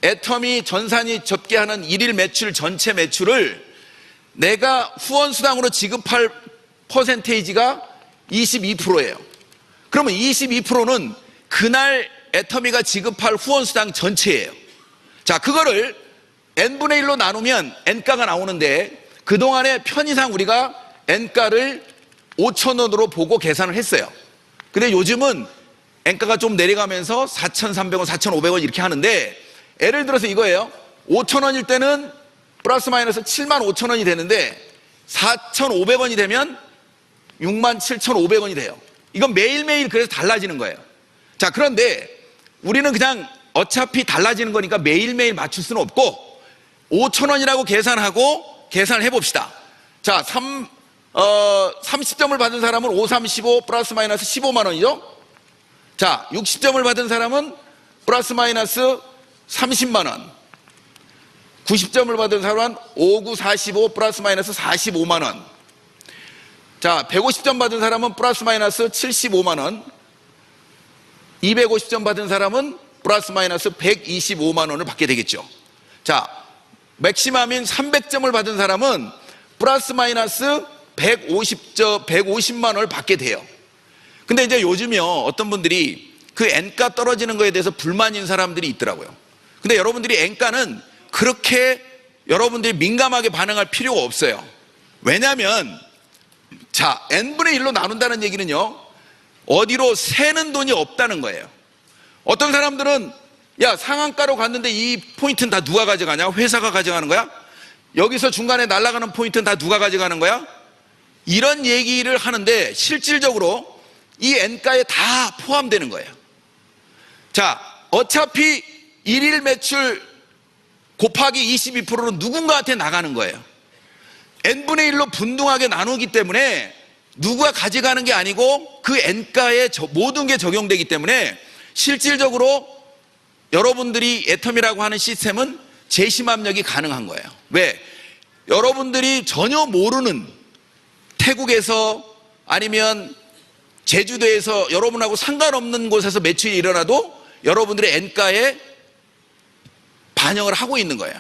애터미 전산이 접계하는 1일 매출, 전체 매출을 내가 후원수당으로 지급할 퍼센테이지가 22%예요. 그러면 22%는 그날 애터미가 지급할 후원수당 전체예요. 자, 그거를 N분의 1로 나누면 N가가 나오는데, 그동안에 편의상 우리가 N가를 5,000원으로 보고 계산을 했어요. 근데 요즘은 N가가 좀 내려가면서 4,300원, 4,500원 이렇게 하는데, 예를 들어서 이거예요. 5,000원일 때는 플러스 마이너스 75,000원이 되는데 4,500원이 되면 67,500원이 돼요. 이건 매일매일 그래서 달라지는 거예요. 자, 그런데 우리는 그냥 어차피 달라지는 거니까 매일매일 맞출 수는 없고 5,000원이라고 계산을 해봅시다. 자, 30점을 받은 사람은 5, 35 플러스 마이너스 15만 원이죠. 자, 60점을 받은 사람은 플러스 마이너스 30만 원, 90점을 받은 사람은 5, 9, 45 플러스 마이너스 45만 원. 자, 150점 받은 사람은 플러스 마이너스 75만 원, 250점 받은 사람은 플러스 마이너스 125만 원을 받게 되겠죠. 자, 맥시멈인 300점을 받은 사람은 플러스 마이너스 150만 원을 받게 돼요. 근데 이제 요즘요, 어떤 분들이 그 N가 떨어지는 거에 대해서 불만인 사람들이 있더라고요. 근데 여러분들이 N가는 그렇게 여러분들이 민감하게 반응할 필요가 없어요. 왜냐하면 자, N분의 1로 나눈다는 얘기는요, 어디로 새는 돈이 없다는 거예요. 어떤 사람들은 야, 상한가로 갔는데 이 포인트는 다 누가 가져가냐? 회사가 가져가는 거야? 여기서 중간에 날아가는 포인트는 다 누가 가져가는 거야? 이런 얘기를 하는데 실질적으로 이 N가에 다 포함되는 거예요. 자, 어차피 일일 매출 곱하기 22%는 누군가한테 나가는 거예요. N분의 1로 분등하게 나누기 때문에 누가 가져가는 게 아니고 그 N가에 모든 게 적용되기 때문에 실질적으로 여러분들이 애텀이라고 하는 시스템은 재심압력이 가능한 거예요. 왜? 여러분들이 전혀 모르는 태국에서 아니면 제주도에서 여러분하고 상관없는 곳에서 매출이 일어나도 여러분들의 N가에 반영을 하고 있는 거예요.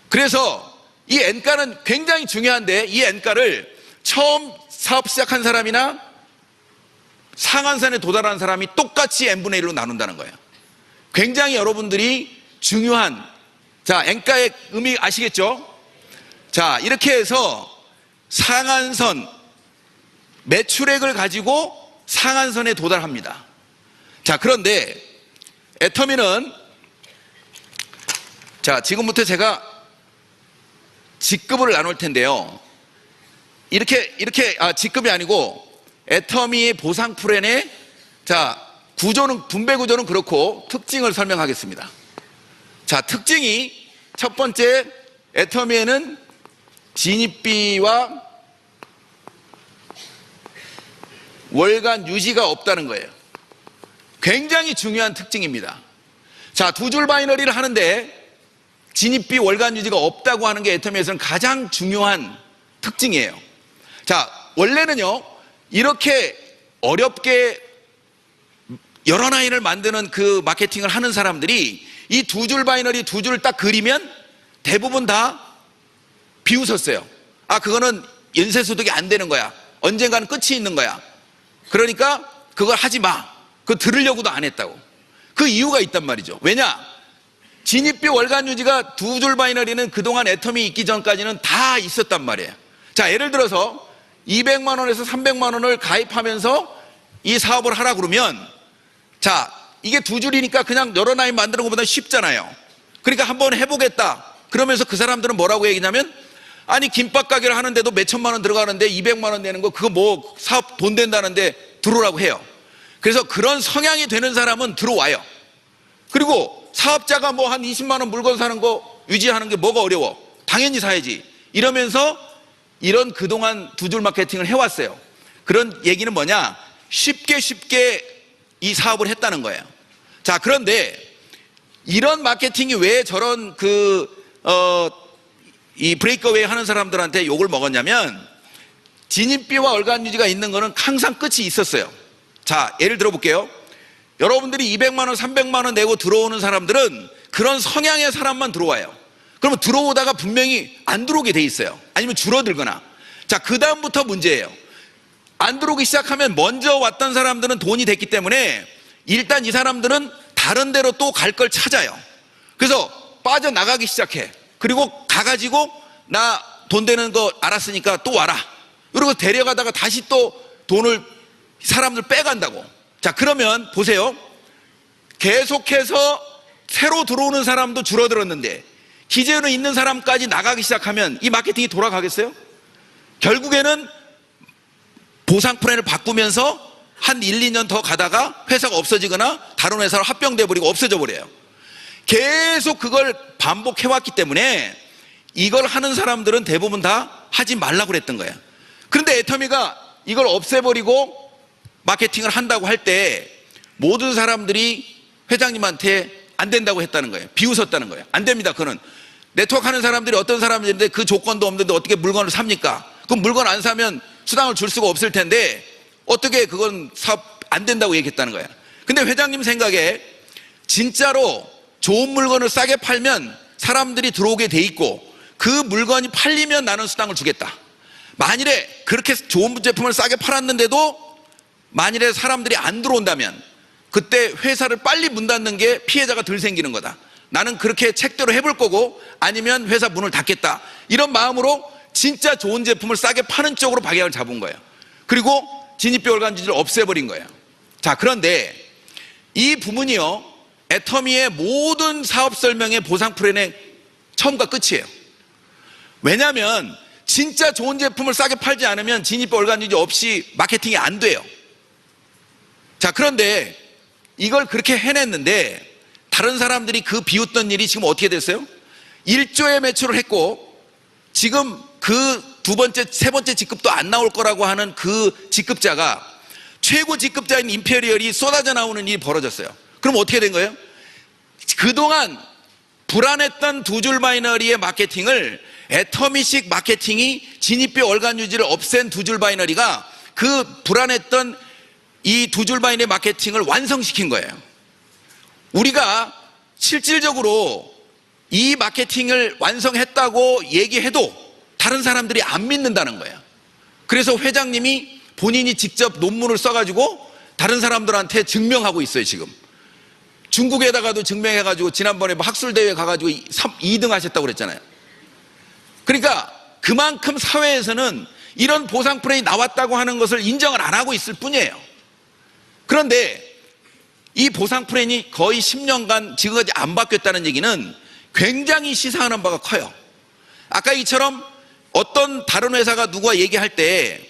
그래서 이 N가는 굉장히 중요한데, 이 N가를 처음 사업 시작한 사람이나 상한선에 도달한 사람이 똑같이 N분의 1로 나눈다는 거예요. 굉장히 여러분들이 중요한, 자, N가의 의미 아시겠죠? 자, 이렇게 해서 상한선, 매출액을 가지고 상한선에 도달합니다. 자, 그런데 애터미는, 자, 지금부터 제가 직급을 나눌 텐데요. 직급이 아니고 애터미의 보상 프랜의, 자, 구조는, 분배 구조는 그렇고 특징을 설명하겠습니다. 자, 특징이 첫 번째, 애터미에는 진입비와 월간 유지가 없다는 거예요. 굉장히 중요한 특징입니다. 자, 두 줄 바이너리를 하는데 진입비, 월간 유지가 없다고 하는 게 애터미에서는 가장 중요한 특징이에요. 자, 원래는요, 이렇게 어렵게 여러 라인을 만드는 그 마케팅을 하는 사람들이 이 두 줄 바이너리 두 줄을 딱 그리면 대부분 다 비웃었어요. 아, 그거는 연쇄소득이 안 되는 거야. 언젠가는 끝이 있는 거야. 그러니까 그걸 하지 마. 그거 들으려고도 안 했다고. 그 이유가 있단 말이죠. 왜냐? 진입비, 월간 유지가 두 줄 바이너리는 그동안 애터미 있기 전까지는 다 있었단 말이에요. 자, 예를 들어서 200만 원에서 300만 원을 가입하면서 이 사업을 하라 그러면, 자, 이게 두 줄이니까 그냥 여러 라인 만드는 것보다 쉽잖아요. 그러니까 한번 해보겠다. 그러면서 그 사람들은 뭐라고 얘기냐면, 아니, 김밥 가게를 하는데도 몇 천만 원 들어가는데 200만 원 내는 거, 그거 뭐 사업 돈 된다는데 들어오라고 해요. 그래서 그런 성향이 되는 사람은 들어와요. 그리고 사업자가 뭐 한 20만 원 물건 사는 거 유지하는 게 뭐가 어려워? 당연히 사야지. 이러면서 이런 그동안 두 줄 마케팅을 해왔어요. 그런 얘기는 뭐냐? 쉽게 이 사업을 했다는 거예요. 자, 그런데 이런 마케팅이 왜 저런 이 브레이크어웨이 하는 사람들한테 욕을 먹었냐면, 진입비와 월간 유지가 있는 거는 항상 끝이 있었어요. 자, 예를 들어 볼게요. 여러분들이 200만 원, 300만 원 내고 들어오는 사람들은 그런 성향의 사람만 들어와요. 그러면 들어오다가 분명히 안 들어오게 돼 있어요. 아니면 줄어들거나. 자, 그 다음부터 문제예요. 안 들어오기 시작하면 먼저 왔던 사람들은 돈이 됐기 때문에 일단 이 사람들은 다른 데로 또 갈 걸 찾아요. 그래서 빠져나가기 시작해. 그리고 가가지고 나 돈 되는 거 알았으니까 또 와라. 그리고 데려가다가 다시 또 돈을 사람들 빼간다고. 자, 그러면 보세요. 계속해서 새로 들어오는 사람도 줄어들었는데 기존에 있는 사람까지 나가기 시작하면 이 마케팅이 돌아가겠어요? 결국에는 보상 플랜을 바꾸면서 한 1, 2년 더 가다가 회사가 없어지거나 다른 회사로 합병돼 버리고 없어져 버려요. 계속 그걸 반복해왔기 때문에 이걸 하는 사람들은 대부분 다 하지 말라고 그랬던 거예요. 그런데 애터미가 이걸 없애버리고 마케팅을 한다고 할 때 모든 사람들이 회장님한테 안 된다고 했다는 거예요. 비웃었다는 거예요. 안 됩니다. 그는 네트워크 하는 사람들이 어떤 사람들인데 그 조건도 없는데 어떻게 물건을 삽니까? 그럼 물건 안 사면 수당을 줄 수가 없을 텐데 어떻게 그건 사업 안 된다고 얘기했다는 거예요. 근데 회장님 생각에 진짜로 좋은 물건을 싸게 팔면 사람들이 들어오게 돼 있고 그 물건이 팔리면 나는 수당을 주겠다. 만일에 그렇게 좋은 제품을 싸게 팔았는데도 만일에 사람들이 안 들어온다면 그때 회사를 빨리 문 닫는 게 피해자가 덜 생기는 거다. 나는 그렇게 책대로 해볼 거고 아니면 회사 문을 닫겠다. 이런 마음으로 진짜 좋은 제품을 싸게 파는 쪽으로 방향을 잡은 거예요. 그리고 진입비 월간 유지를 없애버린 거예요. 자, 그런데 이 부분이요, 애터미의 모든 사업 설명의 보상 플랜의 처음과 끝이에요. 왜냐하면 진짜 좋은 제품을 싸게 팔지 않으면 진입비 월간 유지 없이 마케팅이 안 돼요. 자, 그런데 이걸 그렇게 해냈는데 다른 사람들이 그 비웃던 일이 지금 어떻게 됐어요? 1조의 매출을 했고 지금 그 두 번째, 세 번째 직급도 안 나올 거라고 하는 그 직급자가 최고 직급자인 임페리얼이 쏟아져 나오는 일이 벌어졌어요. 그럼 어떻게 된 거예요? 그동안 불안했던 두 줄 바이너리의 마케팅을 애터미식 마케팅이 진입비 월간 유지를 없앤 두 줄 바이너리가 그 불안했던 이 두 줄 바이너리 마케팅을 완성시킨 거예요. 우리가 실질적으로 이 마케팅을 완성했다고 얘기해도 다른 사람들이 안 믿는다는 거예요. 그래서 회장님이 본인이 직접 논문을 써가지고 다른 사람들한테 증명하고 있어요. 지금 중국에다가도 증명해가지고 지난번에 학술대회 가가지고 2등 하셨다고 그랬잖아요. 그러니까 그만큼 사회에서는 이런 보상 플랜이 나왔다고 하는 것을 인정을 안 하고 있을 뿐이에요. 그런데 이 보상 플랜이 거의 10년간 지금까지 안 바뀌었다는 얘기는 굉장히 시사하는 바가 커요. 아까 이처럼 어떤 다른 회사가 누가 얘기할 때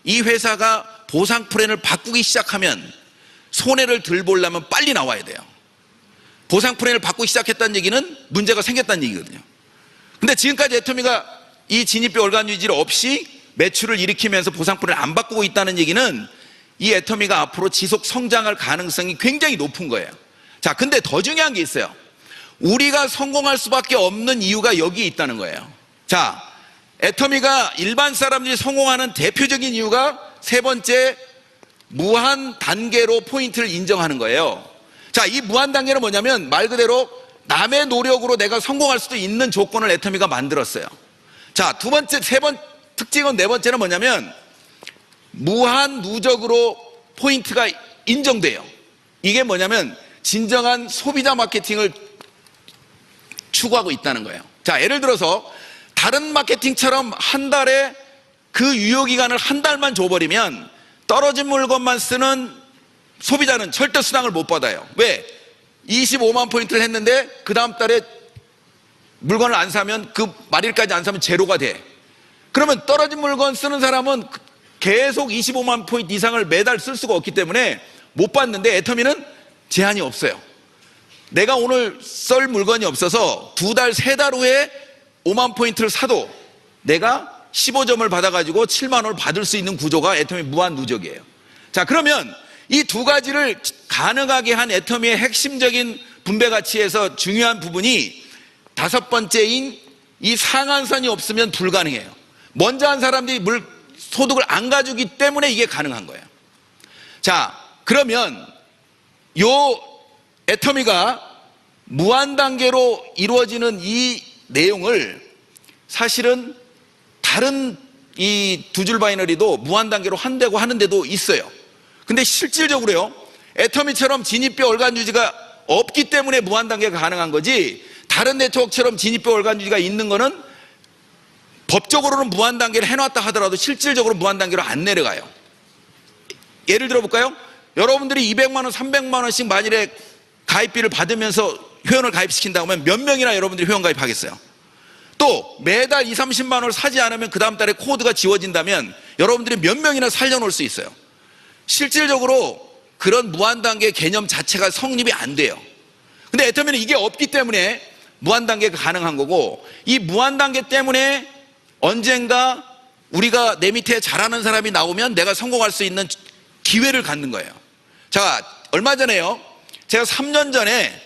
이 회사가 보상 플랜을 바꾸기 시작하면 손해를 덜 보려면 빨리 나와야 돼요. 보상 플랜을 바꾸기 시작했다는 얘기는 문제가 생겼다는 얘기거든요. 근데 지금까지 애터미가 이 진입비 월간 유지를 없이 매출을 일으키면서 보상 플랜을 안 바꾸고 있다는 얘기는 이 애터미가 앞으로 지속 성장할 가능성이 굉장히 높은 거예요. 자, 근데 더 중요한 게 있어요. 우리가 성공할 수밖에 없는 이유가 여기에 있다는 거예요. 자, 애터미가 일반 사람들이 성공하는 대표적인 이유가 세 번째, 무한 단계로 포인트를 인정하는 거예요. 자, 이 무한 단계는 뭐냐면 말 그대로 남의 노력으로 내가 성공할 수도 있는 조건을 애터미가 만들었어요. 자, 두 번째, 특징은 네 번째는 뭐냐면 무한 누적으로 포인트가 인정돼요. 이게 뭐냐면 진정한 소비자 마케팅을 추구하고 있다는 거예요. 자, 예를 들어서 다른 마케팅처럼 한 달에 그 유효기간을 한 달만 줘버리면 떨어진 물건만 쓰는 소비자는 절대 수당을 못 받아요. 왜? 25만 포인트를 했는데 그 다음 달에 물건을 안 사면 그 말일까지 안 사면 제로가 돼. 그러면 떨어진 물건 쓰는 사람은 계속 25만 포인트 이상을 매달 쓸 수가 없기 때문에 못 받는데 애터미는 제한이 없어요. 내가 오늘 썰 물건이 없어서 두 달, 세 달 후에 5만 포인트를 사도 내가 15점을 받아가지고 7만 원을 받을 수 있는 구조가 애터미 무한 누적이에요. 자, 그러면 이 두 가지를 가능하게 한 애터미의 핵심적인 분배 가치에서 중요한 부분이 다섯 번째인 이 상한선이 없으면 불가능해요. 먼저 한 사람들이 소득을 안 가지기 때문에 이게 가능한 거예요. 자, 그러면 요 애터미가 무한 단계로 이루어지는 이 내용을 사실은 다른 이 두 줄 바이너리도 무한 단계로 한다고 하는 데도 있어요. 근데 실질적으로요, 애터미처럼 진입비 월간 유지가 없기 때문에 무한 단계가 가능한 거지, 다른 네트워크처럼 진입비 월간 유지가 있는 거는 법적으로는 무한 단계를 해놨다 하더라도 실질적으로 무한 단계로 안 내려가요. 예를 들어 볼까요? 여러분들이 200만 원, 300만 원씩 만일에 가입비를 받으면서 회원을 가입시킨다고 하면 몇 명이나 여러분들이 회원 가입하겠어요? 또 매달 20, 30만 원을 사지 않으면 그 다음 달에 코드가 지워진다면 여러분들이 몇 명이나 살려놓을 수 있어요? 실질적으로 그런 무한 단계 개념 자체가 성립이 안 돼요. 근데 애터미는 이게 없기 때문에 무한 단계가 가능한 거고, 이 무한 단계 때문에 언젠가 우리가 내 밑에 잘하는 사람이 나오면 내가 성공할 수 있는 기회를 갖는 거예요. 자, 얼마 전에요, 제가 3년 전에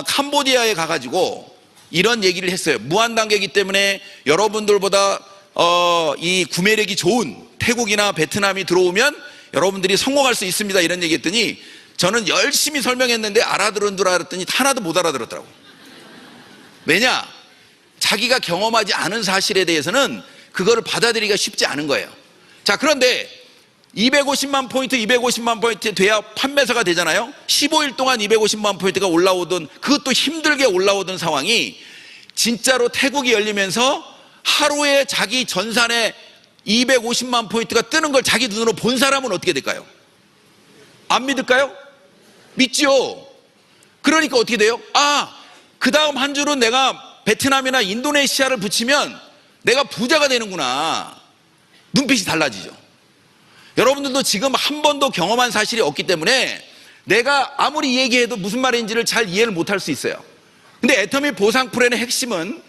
캄보디아에 가가지고 이런 얘기를 했어요. 무한 단계이기 때문에 여러분들보다 이 구매력이 좋은 태국이나 베트남이 들어오면 여러분들이 성공할 수 있습니다, 이런 얘기 했더니 저는 열심히 설명했는데 알아들은 줄 알았더니 하나도 못 알아들었더라고요. 왜냐? 자기가 경험하지 않은 사실에 대해서는 그거를 받아들이기가 쉽지 않은 거예요. 자, 그런데 250만 포인트 돼야 판매사가 되잖아요. 15일 동안 250만 포인트가 올라오던, 그것도 힘들게 올라오던 상황이 진짜로 태국이 열리면서 하루에 자기 전산에 250만 포인트가 뜨는 걸 자기 눈으로 본 사람은 어떻게 될까요? 안 믿을까요? 믿죠. 그러니까 어떻게 돼요? 아, 그 다음 한 줄은 내가 베트남이나 인도네시아를 붙이면 내가 부자가 되는구나. 눈빛이 달라지죠. 여러분들도 지금 한 번도 경험한 사실이 없기 때문에 내가 아무리 얘기해도 무슨 말인지를 잘 이해를 못할 수 있어요. 근데 애터미 보상 플랜의 핵심은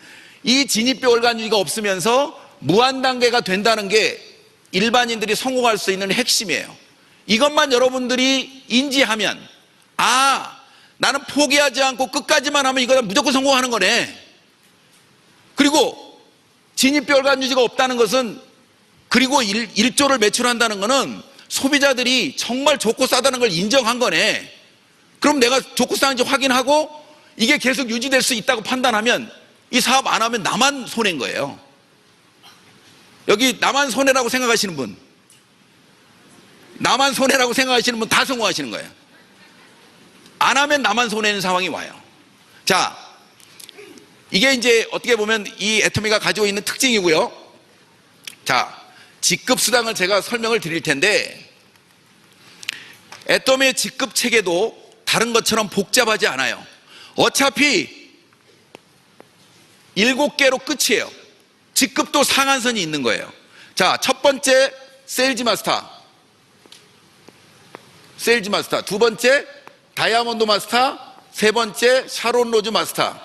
이 진입비 월간 유지가 없으면서 무한 단계가 된다는 게 일반인들이 성공할 수 있는 핵심이에요. 이것만 여러분들이 인지하면, 아, 나는 포기하지 않고 끝까지만 하면 이거 무조건 성공하는 거네. 그리고 진입별간 유지가 없다는 것은, 그리고 1조를 매출한다는 거는 소비자들이 정말 좋고 싸다는 걸 인정한 거네. 그럼 내가 좋고 싸는지 확인하고 이게 계속 유지될 수 있다고 판단하면 이 사업 안 하면 나만 손해인 거예요. 여기 나만 손해라고 생각하시는 분, 나만 손해라고 생각하시는 분 다 성공하시는 거예요. 안 하면 나만 손해는 상황이 와요. 자, 이게 이제 어떻게 보면 이 애터미가 가지고 있는 특징이고요. 자, 직급수당을 제가 설명을 드릴 텐데, 애터미의 직급 체계도 다른 것처럼 복잡하지 않아요. 어차피 7개로 끝이에요. 직급도 상한선이 있는 거예요. 자, 첫 번째 세일즈 마스터, 두 번째 다이아몬드 마스터, 세 번째 샤론 로즈 마스터,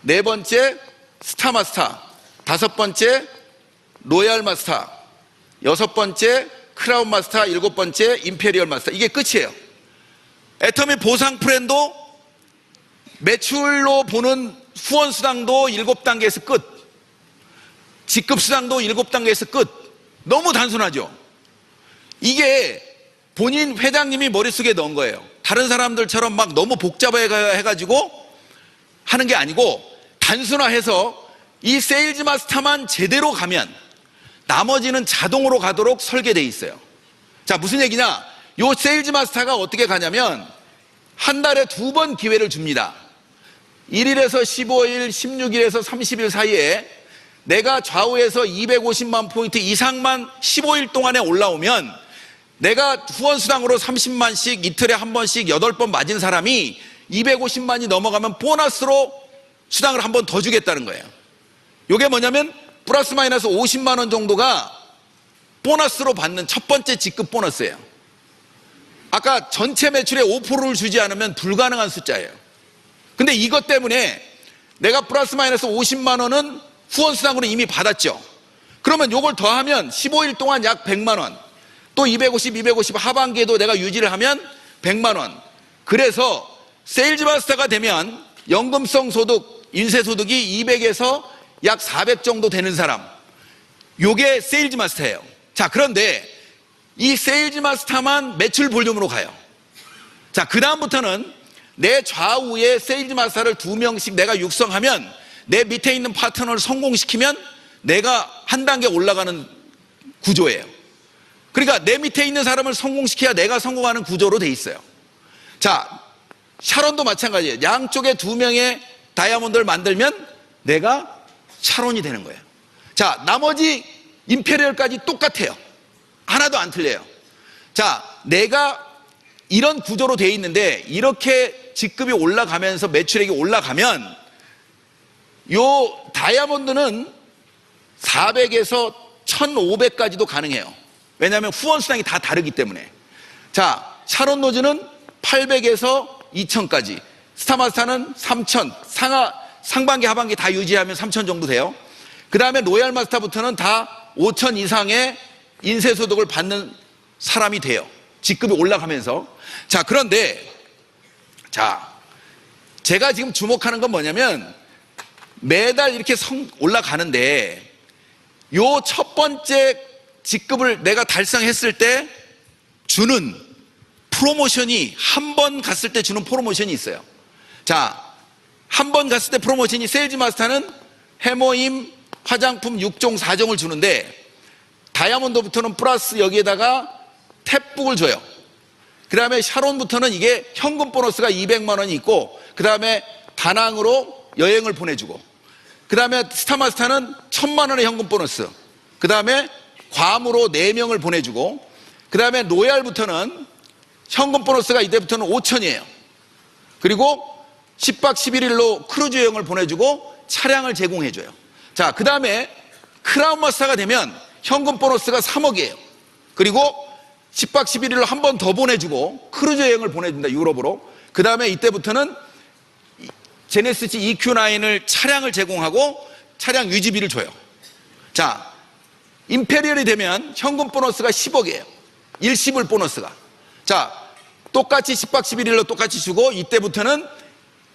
네 번째 스타 마스터, 다섯 번째 로얄 마스터, 여섯 번째 크라운 마스터, 일곱 번째 임페리얼 마스터. 이게 끝이에요. 애터미 보상 플랜도 매출로 보는 후원 수당도 7단계에서 끝, 직급 수당도 7단계에서 끝. 너무 단순하죠. 이게 본인 회장님이 머릿속에 넣은 거예요. 다른 사람들처럼 막 너무 복잡해가지고 하는 게 아니고, 단순화해서 이 세일즈 마스터만 제대로 가면 나머지는 자동으로 가도록 설계되어 있어요. 자, 무슨 얘기냐? 요 세일즈 마스터가 어떻게 가냐면 한 달에 2번 기회를 줍니다. 1일에서 15일, 16일에서 30일 사이에 내가 좌우에서 250만 포인트 이상만 15일 동안에 올라오면, 내가 후원수당으로 30만씩 이틀에 한 번씩 8번 맞은 사람이 250만이 넘어가면 보너스로 수당을 한 번 더 주겠다는 거예요. 이게 뭐냐면 플러스 마이너스 50만 원 정도가 보너스로 받는 첫 번째 직급 보너스예요. 아까 전체 매출의 5%를 주지 않으면 불가능한 숫자예요. 근데 이것 때문에 내가 플러스 마이너스 50만 원은 후원수당으로 이미 받았죠. 그러면 이걸 더하면 15일 동안 약 100만 원, 또 250 하반기에도 내가 유지를 하면 100만 원. 그래서 세일즈 마스터가 되면 연금성 소득, 인쇄소득이 200에서 약 400 정도 되는 사람, 요게 세일즈 마스터예요. 자, 그런데 이 세일즈 마스터만 매출 볼륨으로 가요. 자, 그 다음부터는 내 좌우에 세일즈 마스터를 2명씩 내가 육성하면, 내 밑에 있는 파트너를 성공시키면 내가 한 단계 올라가는 구조예요. 그러니까 내 밑에 있는 사람을 성공시켜야 내가 성공하는 구조로 돼 있어요. 자, 샤론도 마찬가지예요. 양쪽에 2명의 다이아몬드를 만들면 내가 샤론이 되는 거예요. 자, 나머지 임페리얼까지 똑같아요. 하나도 안 틀려요. 자, 내가 이런 구조로 돼 있는데, 이렇게 직급이 올라가면서 매출액이 올라가면 요 다이아몬드는 400에서 1500까지도 가능해요. 왜냐하면 후원 수당이 다 다르기 때문에. 자, 샤론 로즈는 800에서 2000까지, 스타마스터는 3000, 상반기 하반기 다 유지하면 3000 정도 돼요. 그 다음에 로얄 마스터부터는 다 5000 이상의 인쇄소득을 받는 사람이 돼요. 직급이 올라가면서. 자, 그런데 자, 제가 지금 주목하는 건 뭐냐면, 매달 이렇게 올라가는데 요 첫 번째 직급을 내가 달성했을 때 주는 프로모션이, 한 번 갔을 때 주는 프로모션이 있어요. 자, 한 번 갔을 때 프로모션이, 세일즈 마스터는 해모임, 화장품 6종 4종을 주는데, 다이아몬드부터는 플러스 여기에다가 탭북을 줘요. 그 다음에 샤론부터는 이게 현금 보너스가 200만 원이 있고, 그 다음에 다낭으로 여행을 보내주고, 그 다음에 스타마스터는 1000만 원의 현금 보너스, 그 다음에 괌으로 4명을 보내주고, 그 다음에 로얄부터는 현금 보너스가 이때부터는 5000이에요. 그리고 10박 11일로 크루즈 여행을 보내주고 차량을 제공해줘요. 자, 그 다음에 크라운 마스터가 되면 현금 보너스가 3억이에요. 그리고 10박 11일로 한 번 더 보내주고 크루즈 여행을 보내준다, 유럽으로. 그 다음에 이때부터는 제네시스 EQ9을 차량을 제공하고 차량 유지비를 줘요. 자, 임페리얼이 되면 현금 보너스가 10억이에요. 일시불 보너스가. 자, 똑같이 10박 11일로 똑같이 주고, 이때부터는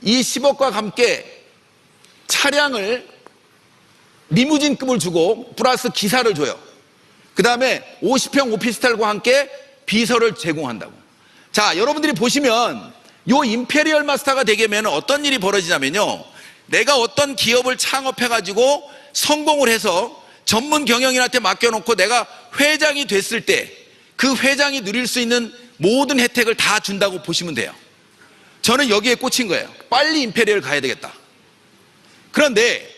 이 10억과 함께 차량을 리무진급을 주고 플러스 기사를 줘요. 그 다음에 50평 오피스텔과 함께 비서를 제공한다고. 자, 여러분들이 보시면 요 임페리얼 마스터가 되려면 어떤 일이 벌어지냐면요, 내가 어떤 기업을 창업해가지고 성공을 해서 전문 경영인한테 맡겨놓고 내가 회장이 됐을 때 그 회장이 누릴 수 있는 모든 혜택을 다 준다고 보시면 돼요. 저는 여기에 꽂힌 거예요. 빨리 임페리얼 가야 되겠다. 그런데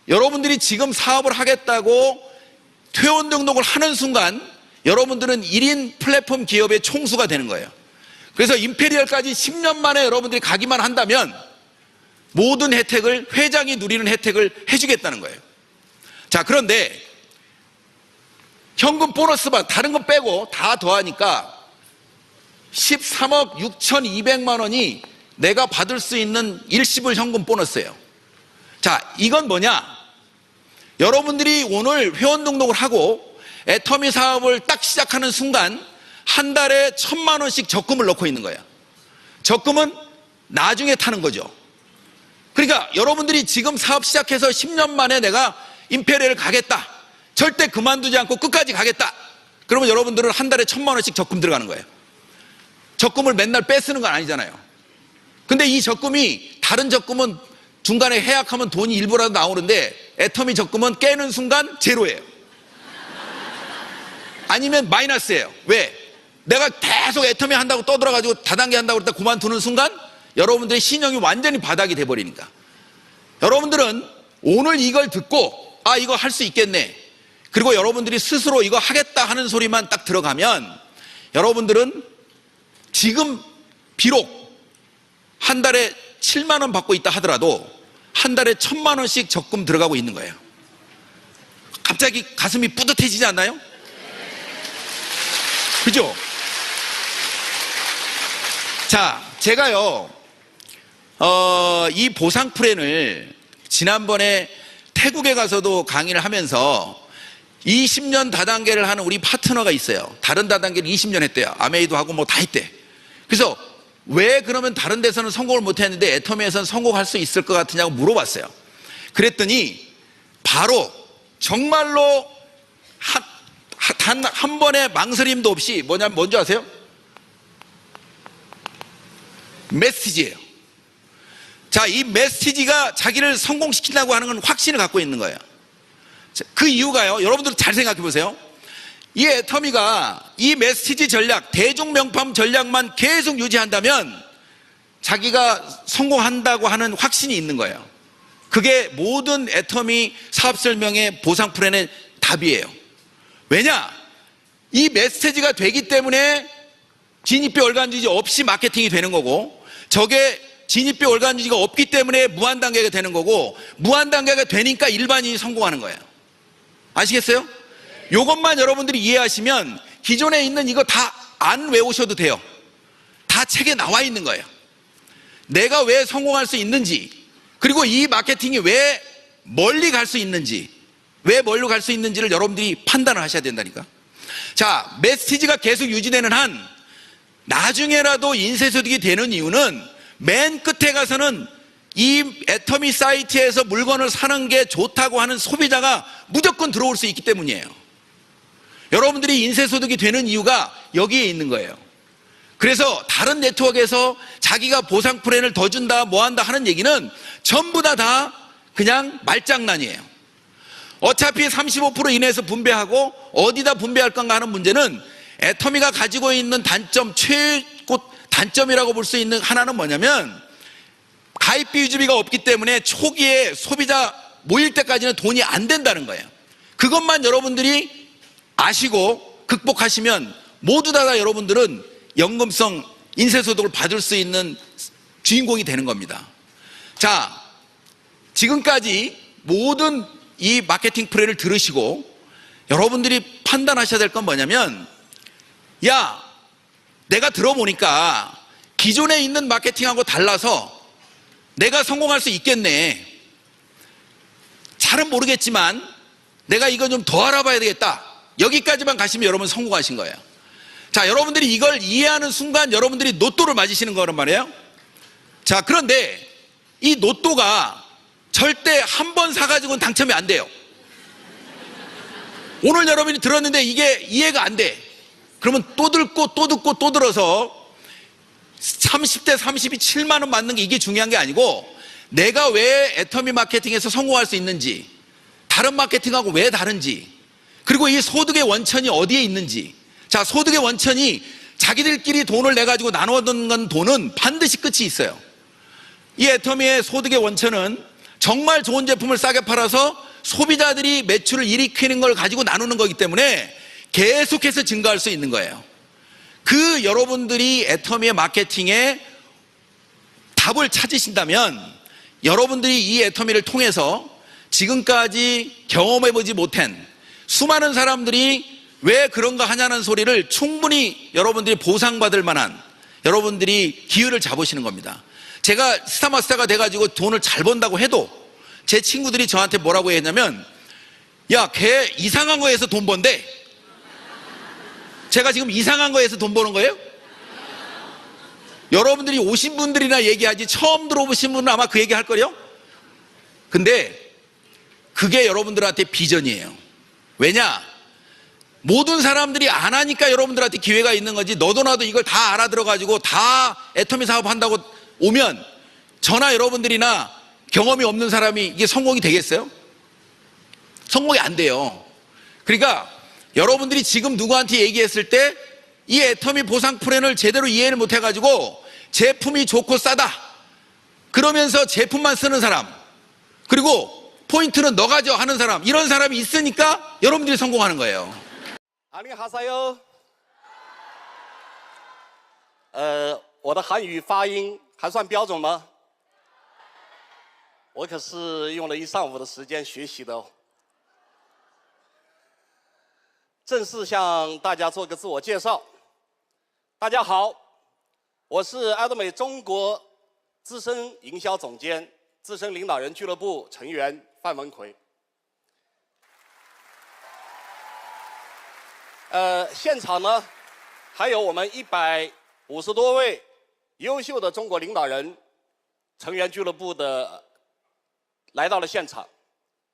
여러분들이 지금 사업을 하겠다고 퇴원 등록을 하는 순간 여러분들은 1인 플랫폼 기업의 총수가 되는 거예요. 그래서 임페리얼까지 10년 만에 여러분들이 가기만 한다면 모든 혜택을, 회장이 누리는 혜택을 해주겠다는 거예요. 자, 그런데 현금 보너스만 다른 거 빼고 다 더하니까 13억 6,200만 원이 내가 받을 수 있는 일시불 현금 보너스예요. 자, 이건 뭐냐? 여러분들이 오늘 회원 등록을 하고 애터미 사업을 딱 시작하는 순간 한 달에 1,000만 원씩 적금을 넣고 있는 거예요. 적금은 나중에 타는 거죠. 그러니까 여러분들이 지금 사업 시작해서 10년 만에 내가 임페리얼을 가겠다, 절대 그만두지 않고 끝까지 가겠다, 그러면 여러분들은 한 달에 1,000만 원씩 적금 들어가는 거예요. 적금을 맨날 빼쓰는 건 아니잖아요. 근데 이 적금이, 다른 적금은 중간에 해약하면 돈이 일부라도 나오는데 애터미 적금은 깨는 순간 제로예요. 아니면 마이너스예요. 왜? 내가 계속 애터미 한다고 떠들어가지고 다단계 한다고 그랬다 그만두는 순간 여러분들의 신용이 완전히 바닥이 돼버리니까, 여러분들은 오늘 이걸 듣고 아, 이거 할 수 있겠네, 그리고 여러분들이 스스로 이거 하겠다 하는 소리만 딱 들어가면 여러분들은 지금 비록 한 달에 7만 원 받고 있다 하더라도 한 달에 1,000만 원씩 적금 들어가고 있는 거예요. 갑자기 가슴이 뿌듯해지지 않나요? 그죠? 자, 제가요 이 보상 플랜을 지난번에 태국에 가서도 강의를 하면서 20년 다단계를 하는 우리 파트너가 있어요. 다른 다단계를 20년 했대요. 아메이도 하고 뭐 다 했대. 그래서 왜 그러면 다른 데서는 성공을 못 했는데 애터미에서는 성공할 수 있을 것 같으냐고 물어봤어요. 그랬더니 바로 정말로 단 한 번의 망설임도 없이 뭐냐면 뭔지 아세요? 메시지예요. 자, 이 메시지가 자기를 성공시킨다고 하는 건 확신을 갖고 있는 거예요. 그 이유가요, 여러분들 잘 생각해 보세요. 이 애터미가 이 메시지 전략, 대중 명품 전략만 계속 유지한다면 자기가 성공한다고 하는 확신이 있는 거예요. 그게 모든 애터미 사업 설명의 보상 플랜의 답이에요. 왜냐? 이 메시지가 되기 때문에 진입비 월간주지 없이 마케팅이 되는 거고, 저게 진입비 월간주지가 없기 때문에 무한단계가 되는 거고, 무한단계가 되니까 일반인이 성공하는 거예요. 아시겠어요? 이것만 여러분들이 이해하시면 기존에 있는 이거 다 안 외우셔도 돼요. 다 책에 나와 있는 거예요. 내가 왜 성공할 수 있는지, 그리고 이 마케팅이 왜 멀리 갈 수 있는지, 왜 멀리 갈 수 있는지를 여러분들이 판단을 하셔야 된다니까. 자, 메시지가 계속 유지되는 한 나중에라도 인쇄소득이 되는 이유는 맨 끝에 가서는 이 애터미 사이트에서 물건을 사는 게 좋다고 하는 소비자가 무조건 들어올 수 있기 때문이에요. 여러분들이 인쇄소득이 되는 이유가 여기에 있는 거예요. 그래서 다른 네트워크에서 자기가 보상 플랜을 더 준다 뭐 한다 하는 얘기는 전부 다 그냥 말장난이에요. 어차피 35% 이내에서 분배하고 어디다 분배할 건가 하는 문제는, 애터미가 가지고 있는 단점, 최고 단점이라고 볼 수 있는 하나는 뭐냐면 가입비 유지비가 없기 때문에 초기에 소비자 모일 때까지는 돈이 안 된다는 거예요. 그것만 여러분들이 아시고 극복하시면 모두 다 여러분들은 연금성 인쇄소득을 받을 수 있는 주인공이 되는 겁니다. 자, 지금까지 모든 이 마케팅 플랜을 들으시고 여러분들이 판단하셔야 될 건 뭐냐면, 야, 내가 들어보니까 기존에 있는 마케팅하고 달라서 내가 성공할 수 있겠네. 잘은 모르겠지만 내가 이거 좀 더 알아봐야 되겠다. 여기까지만 가시면 여러분 성공하신 거예요. 자, 여러분들이 이걸 이해하는 순간 여러분들이 로또를 맞으시는 거란 말이에요. 자, 그런데 이 로또가 절대 한 번 사가지고는 당첨이 안 돼요. 오늘 여러분이 들었는데 이게 이해가 안 돼. 그러면 또 듣고 또 듣고 또 들어서 30대 30이 7만 원 맞는 게 이게 중요한 게 아니고, 내가 왜 애터미 마케팅에서 성공할 수 있는지, 다른 마케팅하고 왜 다른지, 그리고 이 소득의 원천이 어디에 있는지. 자, 소득의 원천이 자기들끼리 돈을 내가지고 나눠둔 돈은 반드시 끝이 있어요. 이 애터미의 소득의 원천은 정말 좋은 제품을 싸게 팔아서 소비자들이 매출을 일으키는 걸 가지고 나누는 거기 때문에 계속해서 증가할 수 있는 거예요. 그 여러분들이 애터미의 마케팅에 답을 찾으신다면, 여러분들이 이 애터미를 통해서 지금까지 경험해보지 못한 수많은 사람들이 왜 그런가 하냐는 소리를 충분히 여러분들이 보상받을 만한, 여러분들이 기회를 잡으시는 겁니다. 제가 스타마스터가 돼가지고 돈을 잘 번다고 해도 제 친구들이 저한테 뭐라고 했냐면, 야, 걔 이상한 거에서 돈 번대. 제가 지금 이상한 거에서 돈 버는 거예요? 여러분들이 오신 분들이나 얘기하지, 처음 들어보신 분은 아마 그 얘기 할 거요. 근데 그게 여러분들한테 비전이에요. 왜냐? 모든 사람들이 안 하니까 여러분들한테 기회가 있는 거지, 너도 나도 이걸 다 알아들어가지고 다 애터미 사업 한다고 오면 저나 여러분들이나 경험이 없는 사람이 이게 성공이 되겠어요? 성공이 안 돼요. 그러니까 여러분들이 지금 누구한테 얘기했을 때 이 애터미 보상 플랜을 제대로 이해를 못 해가지고 제품이 좋고 싸다 그러면서 제품만 쓰는 사람, 그리고 포인트는 너 가져 하는 사람, 이런 사람이 있으니까 여러분들이 성공하는 거예요. 안녕하세요。我的韩语发音还算标准吗？我可是用了一上午的时间学习的哦。正式向大家做个自我介绍。大家好，我是爱多美中国资深营销总监、资深领导人俱乐部成员范文奎。现场呢还有我们150多位优秀的中国领导人、成员俱乐部的来到了现场。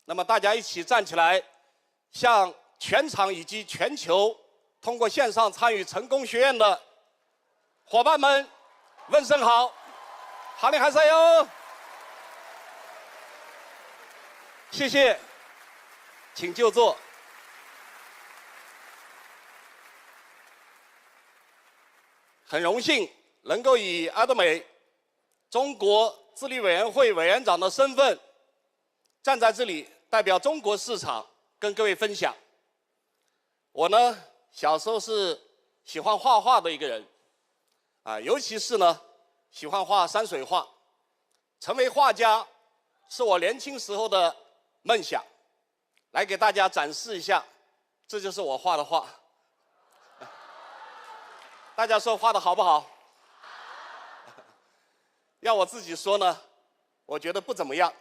那么大家一起站起来，向全场以及全球通过线上参与成功学院的伙伴们问声好，哈利哈塞哟！谢谢，请就坐。很荣幸能够以爱多美中国治理委员会委员长的身份站在这里，代表中国市场跟各位分享。我呢，小时候是喜欢画画的一个人，尤其是呢，喜欢画山水画。成为画家是我年轻时候的梦想。来给大家展示一下，这就是我画的画。大家说画的好不好？要我自己说呢，我觉得不怎么样。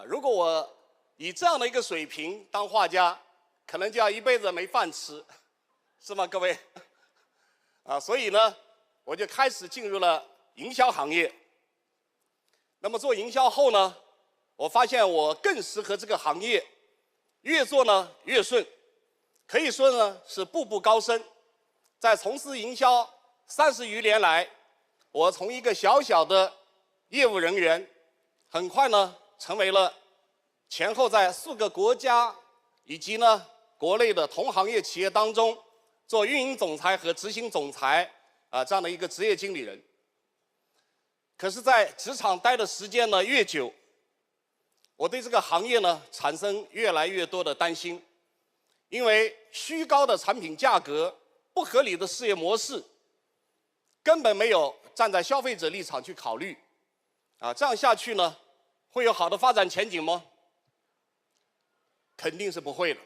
如果我以这样的一个水平当画家，可能就要一辈子没饭吃，是吗，各位？所以呢，我就开始进入了营销行业。那么做营销后呢，我发现我更适合这个行业，越做呢越顺，可以说呢是步步高升。在从事营销30余年来，我从一个小小的业务人员，很快呢成为了前后在4个国家以及呢国内的同行业企业当中做运营总裁和执行总裁这样的一个职业经理人。可是在职场待的时间呢越久，我对这个行业呢产生越来越多的担心，因为虚高的产品价格、不合理的事业模式，根本没有站在消费者立场去考虑，这样下去呢，会有好的发展前景吗？肯定是不会的，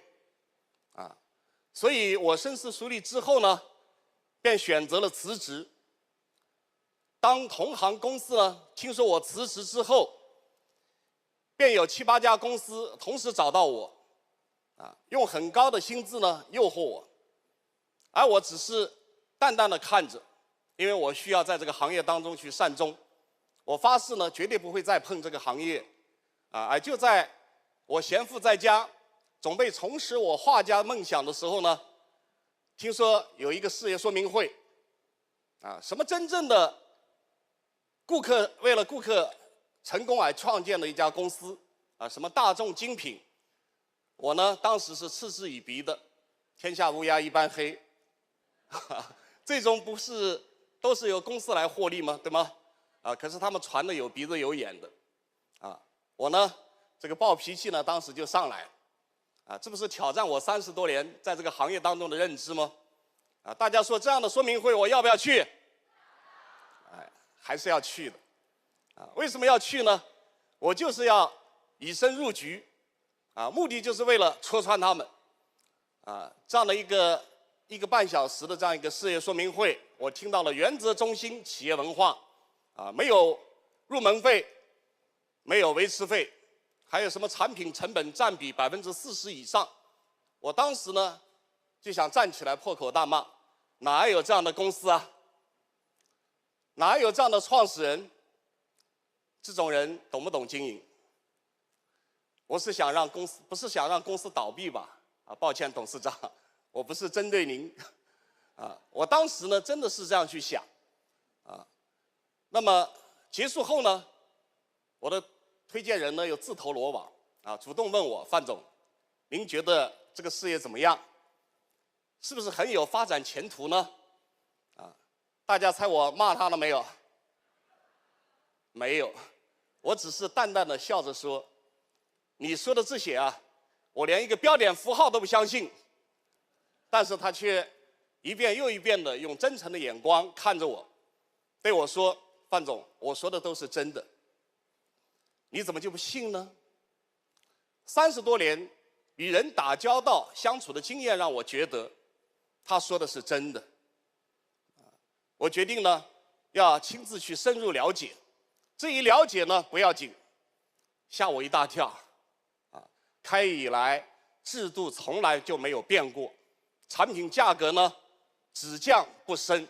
所以我深思熟虑之后呢，便选择了辞职。当同行公司呢听说我辞职之后，便有7、8家公司同时找到我，用很高的薪资呢诱惑我，而我只是淡淡的看着，因为我需要在这个行业当中去善终。我发誓呢，绝对不会再碰这个行业，而就在我闲赋在家，准备重拾我画家梦想的时候呢，听说有一个事业说明会，什么真正的顾客为了顾客成功而创建的一家公司，什么大众精品，我呢当时是嗤之以鼻的，天下乌鸦一般黑，最终不是都是由公司来获利吗？对吗？可是他们传的有鼻子有眼的，我呢这个暴脾气呢当时就上来了，这不是挑战我30多年在这个行业当中的认知吗？大家说这样的说明会我要不要去？还是要去的，为什么要去呢？我就是要以身入局，目的就是为了戳穿他们，这样的一个半小时的这样一个事业说明会，我听到了原则中心企业文化，没有入门费，没有维持费，还有什么产品成本占比40%以上，我当时呢就想站起来破口大骂，哪有这样的公司啊？哪有这样的创始人？这种人懂不懂经营？我是想让公司，不是想让公司倒闭吧？抱歉，董事长，我不是针对您，我当时呢真的是这样去想，那么结束后呢，我的推荐人呢又自投罗网，主动问我范总，您觉得这个事业怎么样？是不是很有发展前途呢？大家猜我骂他了没有？没有，我只是淡淡的笑着说：“你说的这些我连一个标点符号都不相信。”但是他却一遍又一遍的用真诚的眼光看着我，对我说：“范总，我说的都是真的，你怎么就不信呢？”30多年与人打交道相处的经验让我觉得他说的是真的。我决定呢要亲自去深入了解，这一了解呢不要紧，吓我一大跳，开业以来制度从来就没有变过，产品价格呢只降不升，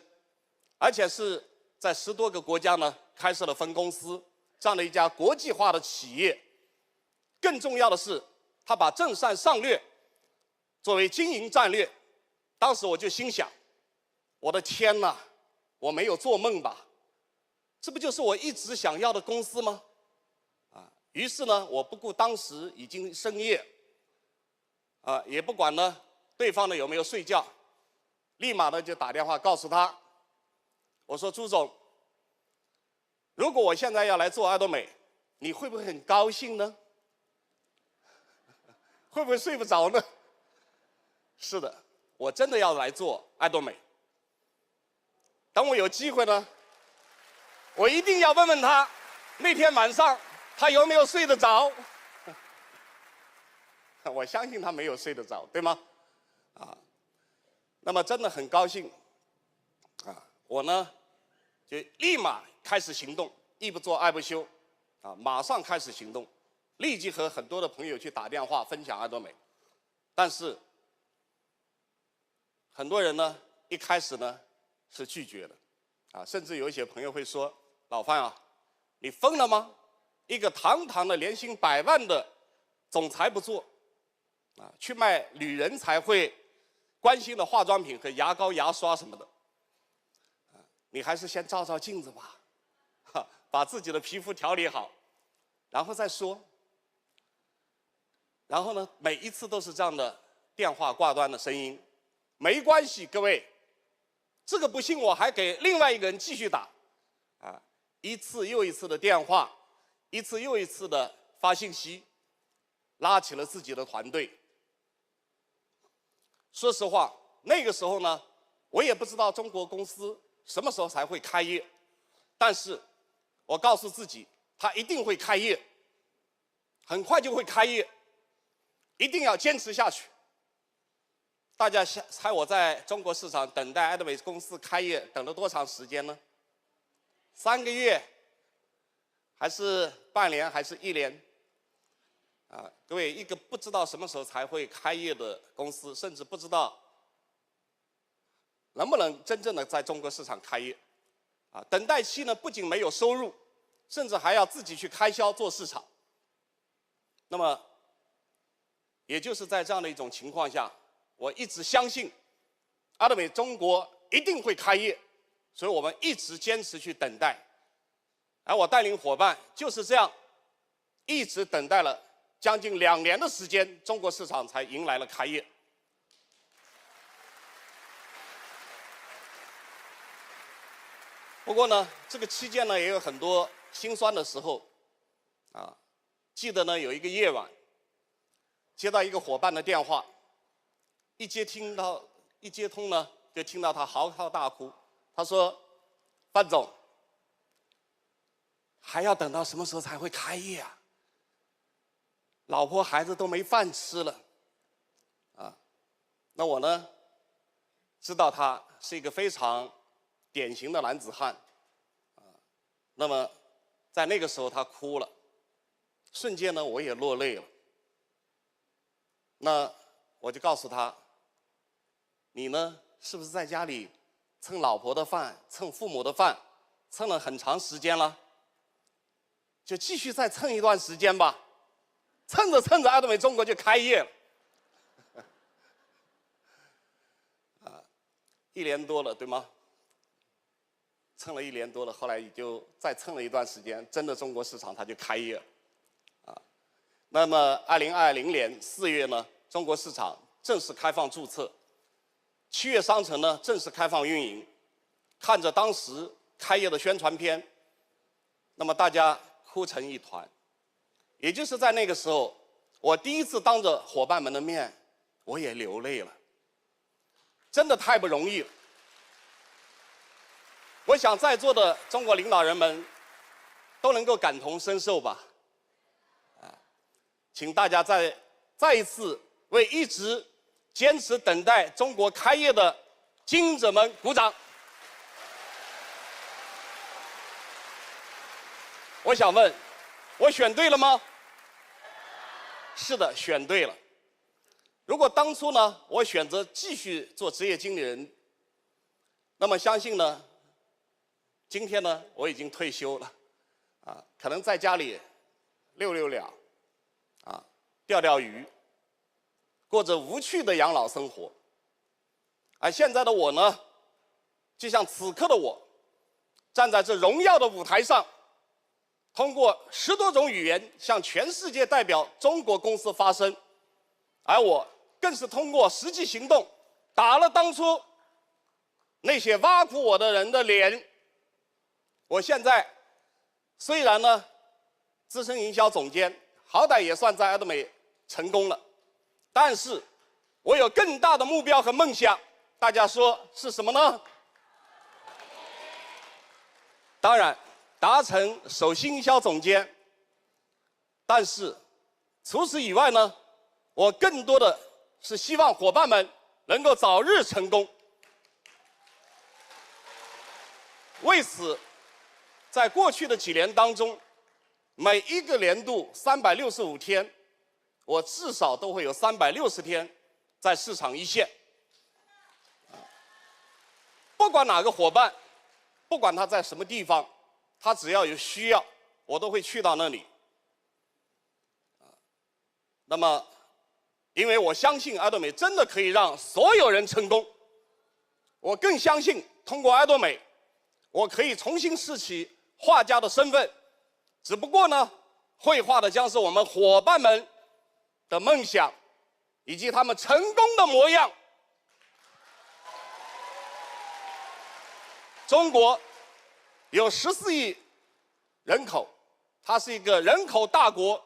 而且是在10多个国家呢开设了分公司，这样的一家国际化的企业。更重要的是，他把正善上略作为经营战略。当时我就心想，我的天哪，我没有做梦吧？这不就是我一直想要的公司吗？于是呢，我不顾当时已经深夜，也不管呢对方呢有没有睡觉，立马呢就打电话告诉他，我说朱总，如果我现在要来做爱多美，你会不会很高兴呢？会不会睡不着呢？是的，我真的要来做爱多美。等我有机会呢，我一定要问问他，那天晚上他有没有睡得着？我相信他没有睡得着，对吗？那么真的很高兴，我呢就立马开始行动，一不做二不休，马上开始行动，立即和很多的朋友去打电话分享爱多美。但是很多人呢一开始呢是拒绝的，甚至有一些朋友会说：“老范你疯了吗？一个堂堂的年薪100万的总裁不做，去卖女人才会关心的化妆品和牙膏、牙刷什么的，你还是先照照镜子吧，把自己的皮肤调理好，然后再说。”然后呢，每一次都是这样的电话挂断的声音。没关系，各位，这个不信我还给另外一个人继续打，一次又一次的电话，一次又一次的发信息，拉起了自己的团队。说实话，那个时候呢，我也不知道中国公司什么时候才会开业，但是我告诉自己，它一定会开业，很快就会开业，一定要坚持下去。大家猜我在中国市场等待爱多美公司开业等了多长时间呢？3个月，还是半年，还是1年？各位，一个不知道什么时候才会开业的公司，甚至不知道能不能真正的在中国市场开业？等待期呢，不仅没有收入，甚至还要自己去开销做市场。那么，也就是在这样的一种情况下，我一直相信阿德美中国一定会开业，所以我们一直坚持去等待。而我带领伙伴就是这样，一直等待了将近2年的时间，中国市场才迎来了开业。不过呢，这个期间呢，也有很多心酸的时候，记得呢有一个夜晚，接到一个伙伴的电话，一接通呢，就听到他嚎啕大哭。他说：“范总，还要等到什么时候才会开业啊？老婆孩子都没饭吃了。”那我呢，知道他是一个非常典型的男子汉，那么在那个时候他哭了，瞬间呢我也落泪了。那我就告诉他，你呢是不是在家里蹭老婆的饭，蹭父母的饭，蹭了很长时间了？就继续再蹭一段时间吧，蹭着蹭着阿德美中国就开业了。1年多了，对吗？蹭了1年多了，后来也就再蹭了一段时间，真的中国市场它就开业了。那么2020年4月呢，中国市场正式开放注册，7月商城呢正式开放运营。看着当时开业的宣传片，那么大家哭成一团。也就是在那个时候，我第一次当着伙伴们的面，我也流泪了。真的太不容易了。我想在座的中国领导人们都能够感同身受吧。请大家再一次为一直坚持等待中国开业的经营者们鼓掌。我想问，我选对了吗？是的，选对了。如果当初呢，我选择继续做职业经理人，那么相信呢，今天呢，我已经退休了，可能在家里遛遛鸟，钓钓鱼，过着无趣的养老生活。而现在的我呢，就像此刻的我，站在这荣耀的舞台上，通过10多种语言向全世界代表中国公司发声，而我更是通过实际行动，打了当初那些挖苦我的人的脸。我现在虽然呢，资深营销总监，好歹也算在阿德美成功了，但是我有更大的目标和梦想。大家说是什么呢？当然，达成首席营销总监。但是除此以外呢，我更多的是希望伙伴们能够早日成功。为此，在过去的几年当中，每一个年度365天，我至少都会有360天在市场一线。不管哪个伙伴，不管他在什么地方，他只要有需要，我都会去到那里。那么，因为我相信爱多美真的可以让所有人成功，我更相信通过爱多美，我可以重新拾起画家的身份。只不过呢，绘画的将是我们伙伴们的梦想，以及他们成功的模样。中国有14亿人口，它是一个人口大国，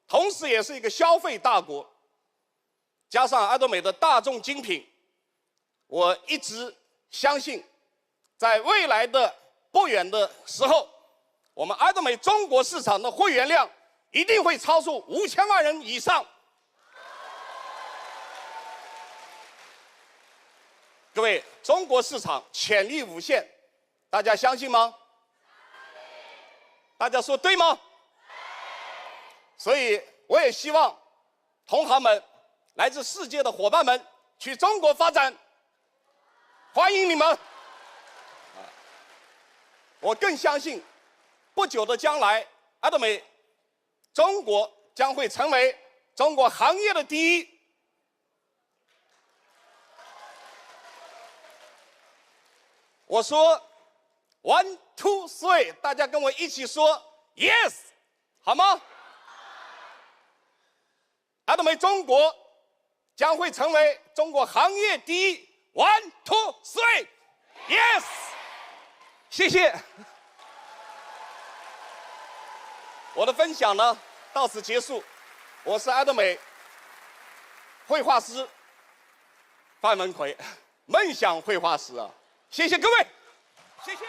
同时也是一个消费大国。加上爱多美的大众精品，我一直相信，在未来的不远的时候，我们爱多美中国市场的会员量一定会超出5000万人以上。各位，中国市场潜力无限，大家相信吗？大家说对吗？所以我也希望同行们，来自世界的伙伴们去中国发展。欢迎你们。我更相信，不久的将来，阿德美，中国将会成为中国行业的第一。我说 ，1 2 3，大家跟我一起说 yes， 好吗？阿德美中国将会成为中国行业第一。1 2 3 yes， 谢谢。我的分享呢到此结束。我是阿德美绘画师范文奎，梦想绘画师啊！谢谢各位，谢谢。